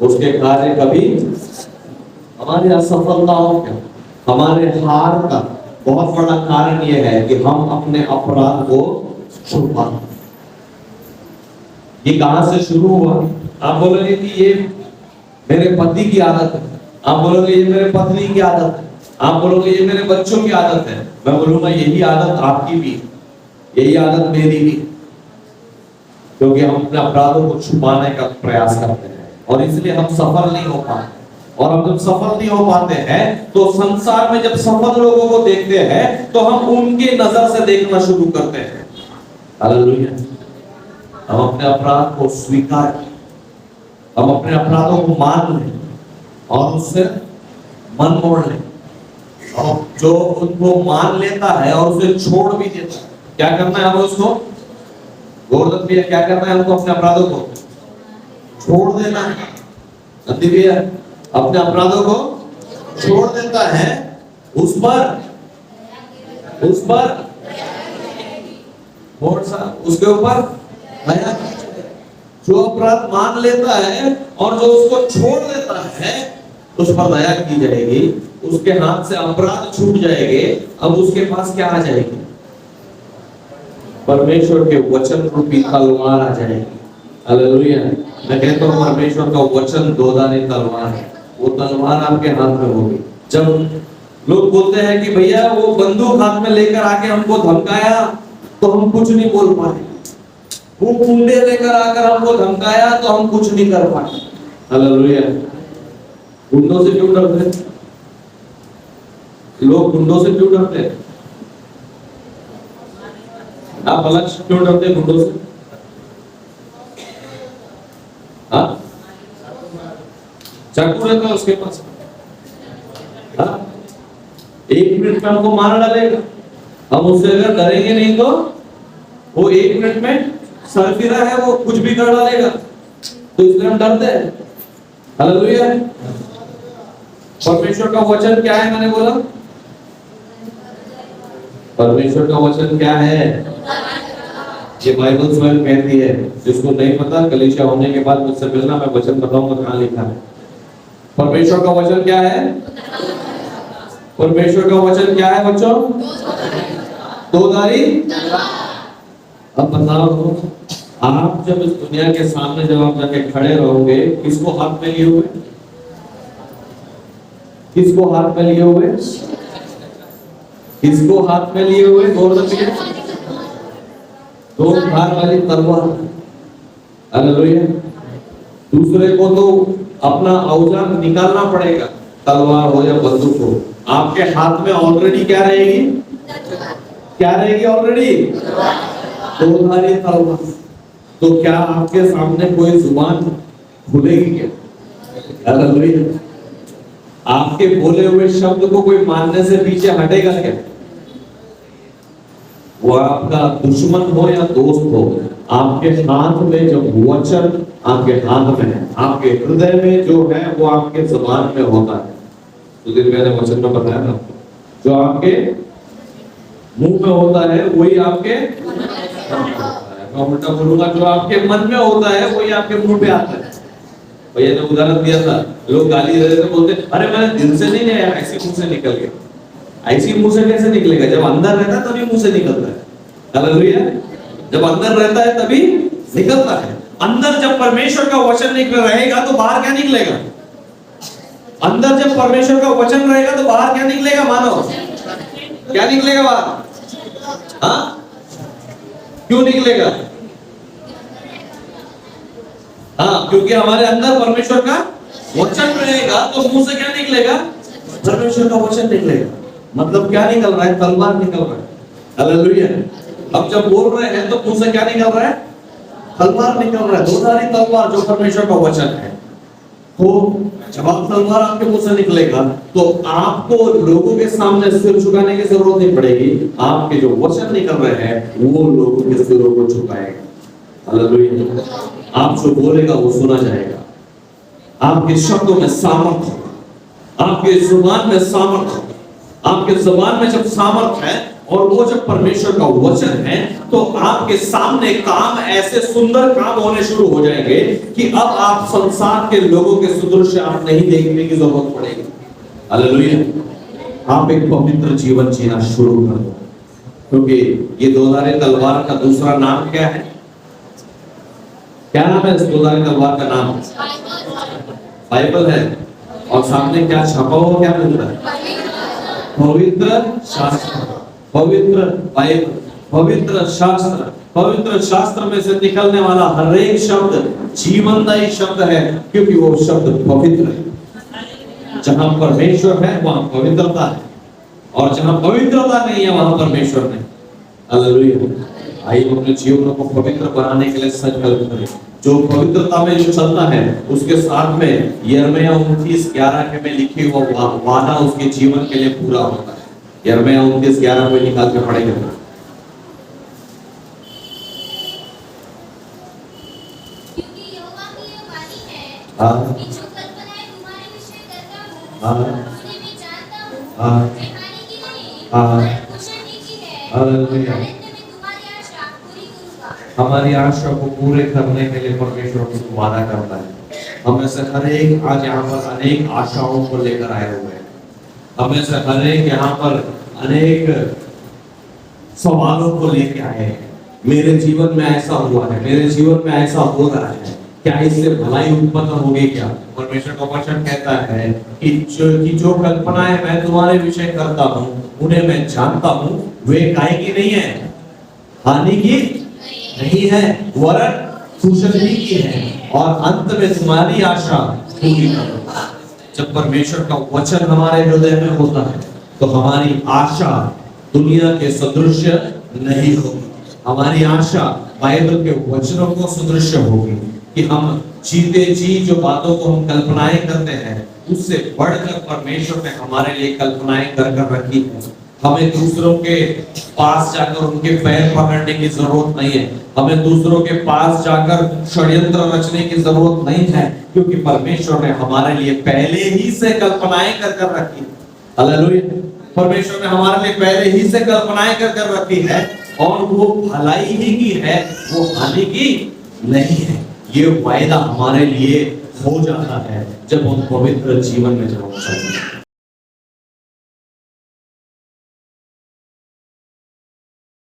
उसके कार्य कभी, हमारी असफलताओं का, हमारे हार का बहुत बड़ा कारण यह है कि हम अपने अपराध को छुपा। ये कहां से शुरू हुआ? आप बोलोगे कि ये मेरे पति की आदत है, आप बोलोगे ये मेरे पत्नी की आदत है, आप बोलोगे ये मेरे बच्चों की आदत है। मैं बोलूंगा यही आदत आपकी भी, यही आदत मेरी भी, क्योंकि हम अपने अपराधों को छुपाने का प्रयास करते हैं और इसलिए हम सफल नहीं हो पाते। और हम जब सफल नहीं हो पाते हैं तो संसार में जब सफल लोगों को देखते हैं तो हम उनके नजर से देखना शुरू करते हैं। हालेलुया। हम अपने अपराध को स्वीकार करें, हम अपने अपराधों को मान लें और उससे मन मोड़ लें। और जो उनको मान लेता है और उसे छोड़ भी देता है, क्या करना है हमें उसको? गोवर्धन भैया क्या करना है हमको? अपने अपराधों को छोड़ देना है। नंदी भैया अपने अपराधों को छोड़ देता है, उस पर उसके ऊपर दया। जो अपराध मान लेता है और जो उसको छोड़ देता है उस पर दया की जाएगी, उसके हाथ से अपराध छूट जाएंगे। अब उसके पास क्या आ जाएगी? परमेश्वर के वचन रूपी तलवार आ जाएगी। हालेलुया। मैं कहता हूँ परमेश्वर का वचन दोधारी तलवार है, वो तलवार आपके हाथ में होगी। जब लोग बोलते हैं कि भैया वो बंदूक हाथ में लेकर आके हमको धमकाया तो हम कुछ नहीं बोल पाए, वो कुंडे लेकर आकर हमको धमकाया तो हम कुछ नहीं कर पाए। हालेलुया। गुंडों से क्यों डरते? लोग गुंडों से क्यों डरते? आप अलग क्यों डरते गुंडों से? हाँ, चाकू रहता है उसके पास। हाँ? 1 मिनट में हमको मार डालेगा। हम उससे अगर डरेंगे नहीं तो वो 1 मिनट में सरफिरा है, वो कुछ भी कर डालेगा, तो इसलिए हम डरते हैं। हालेलुया। परमेश्वर का वचन क्या है? मैंने बोला परमेश्वर का वचन क्या है? ये बाइबल स्वयं कहती है। जिसको नहीं पता कलीसिया होने के बाद मुझसे मिलना, मैं वचन बताऊंगा कहां लिखा है। परमेश्वर का वचन क्या है? परमेश्वर का वचन क्या है बच्चों? दोधारी। अब बताओ, आप जब इस दुनिया के सामने जब आप जाके खड़े रहोगे, किसको हाथ में लिए हुए? किसको हाथ में लिए हुए? किसको हाथ में लिए हुए? दो धार वाली तलवार। हालेलुया। दूसरे को तो अपना औजार निकालना पड़ेगा, तलवार हो या बंदूक हो। आपके हाथ में ऑलरेडी क्या रहेगी? क्या रहेगी ऑलरेडी? दो धारी तलवार। तो क्या आपके सामने कोई जुबान खुलेगी क्या? हालेलुया। आपके बोले हुए शब्द को कोई मानने से पीछे हटेगा क्या? वो आपका दुश्मन हो या दोस्त हो, आपके हाथ में जो वचन आपके हाथ में है, आपके हृदय में जो है वो आपके जुबान में होता है। तो दिन मैंने वचन में बताया ना, जो आपके मुंह में होता है वही आपके, मैं उल्टा बोलूंगा, जो आपके मन में होता है वही आपके मुंह पे आता है। भैया ने उदाहरण दिया था, लोग गाली दे रहे थे, बोलते अरे मैंने दिल से नहीं लिया, ऐसे मुंह से निकल गया। ऐसी मुंह से कैसे निकलेगा? जब अंदर रहता है तभी मुंह से निकलता है। हालेलुया। जब अंदर रहता है तभी निकलता है। अंदर जब परमेश्वर का वचन निकल रहेगा तो बाहर क्या निकलेगा? अंदर जब परमेश्वर का वचन रहेगा तो बाहर क्या निकलेगा? मानो क्या निकलेगा बाहर? हाँ, क्यों निकलेगा? हाँ, क्योंकि हमारे अंदर परमेश्वर का वचन रहेगा तो मुंह से क्या निकलेगा? परमेश्वर का वचन निकलेगा। मतलब क्या निकल रहा है? तलवार निकल रहा है। हालेलुया। अब जब बोल रहे हैं तो मुंह से क्या निकल रहा है? तलवार निकल रहा है, दोधारी तलवार जो परमेश्वर का वचन है। तो जब आप तलवार आपके मुंह से निकलेगा तो आपको लोगों के सामने सिर झुकाने की जरूरत नहीं पड़ेगी। आपके जो वचन निकल रहे हैं वो लोगों के सिरों को झुकाएगा। हालेलुया। आप जो बोलेगा वो सुना जाएगा। आपके शब्दों में सामर्थ होगा, आपके जुबान में सामर्थ होगा। आपके जबान में जब सामर्थ है और वो जब परमेश्वर का वचन है, तो आपके सामने काम ऐसे सुंदर काम होने शुरू हो जाएंगे कि अब आप संसार के लोगों के सुदृश्य आप नहीं देखने की जरूरत पड़ेगी। हालेलुया। आप एक पवित्र जीवन जीना शुरू कर दो, क्योंकि ये दोधारी तलवार का दूसरा नाम क्या है? क्या नाम है इस दोधारी तलवार का नाम? बाइबल है। और सामने क्या छपा हुआ, क्या मिलता है? पवित्र शास्त्र, पवित्र बाइबल, पवित्र शास्त्र। पवित्र शास्त्र में से निकलने वाला हर एक शब्द जीवनदायी शब्द है, क्योंकि वो शब्द पवित्र है। जहां परमेश्वर है वहां पवित्रता है, और जहां पवित्रता नहीं है वहां परमेश्वर नहीं। हालेलुया। आइए अपने जीवन को पवित्र बनाने के लिए संकल्प करें। जो पवित्रता में जो चलता है उसके साथ में यिर्मयाह 29:11 में लिखे हुआ वादा उसके जीवन के लिए पूरा होता है। यिर्मयाह 29:11 को निकाल के पढ़ेंगे। क्योंकि यहोवा की यह वाणी है हाँ। कि जो कल्पनाएं तुम्हारे विषय करता हूँ, हाँ। उन्हें मैं जानता हूँ। हाँ। वे हानि की नहीं, हाँ। वरन कुशल की है। हालेलुया। और अंत में तुम्हारी आशा पूरी करूँगा। हमारी आशा को पूरे करने के लिए परमेश्वर हमसे वादा करता है। हम में से हर एक आज यहाँ पर अनेक आशाओं को लेकर आए हुए हैं। हम में से हर एक यहाँ पर अनेक सवालों को लेकर आए हैं। मेरे जीवन में ऐसा हुआ है, मेरे जीवन में ऐसा हो रहा है, क्या इससे भलाई उत्पन्न होगी क्या? परमेश्वर का वचन कहता है कि जो कल्पनाएं मैं तुम्हारे विषय करता हूँ उन्हें मैं जानता हूँ, वे काय की नहीं है, हानि की नहीं है, वरन कुशलता की है, और अंत में तुम्हारी आशा पूरी करूंगा। जब परमेश्वर का वचन हमारे हृदय में होता है तो हमारी आशा दुनिया के सदृश नहीं होगी। हमारी आशा बाइबल के वचनों को सदृश होगी कि हम जीते जी जो बातों को हम कल्पनाएं करते हैं उससे बढ़कर परमेश्वर ने हमारे लिए कल्पनाएं कर रखी है। हमें दूसरों के पास जाकर उनके पैर पकड़ने की जरूरत नहीं है। हमें दूसरों के पास जाकर षड्यंत्र रचने की जरूरत नहीं है, क्योंकि परमेश्वर ने हमारे लिए पहले ही से कल्पनाएं कर रखी है। हालेलुया। परमेश्वर ने हमारे लिए पहले ही से कल्पनाएं कर रखी है, और वो भलाई ही की है, वो हानि की नहीं है। ये वायदा हमारे लिए हो जाता है जब हम पवित्र जीवन में जब हम चलते हैं।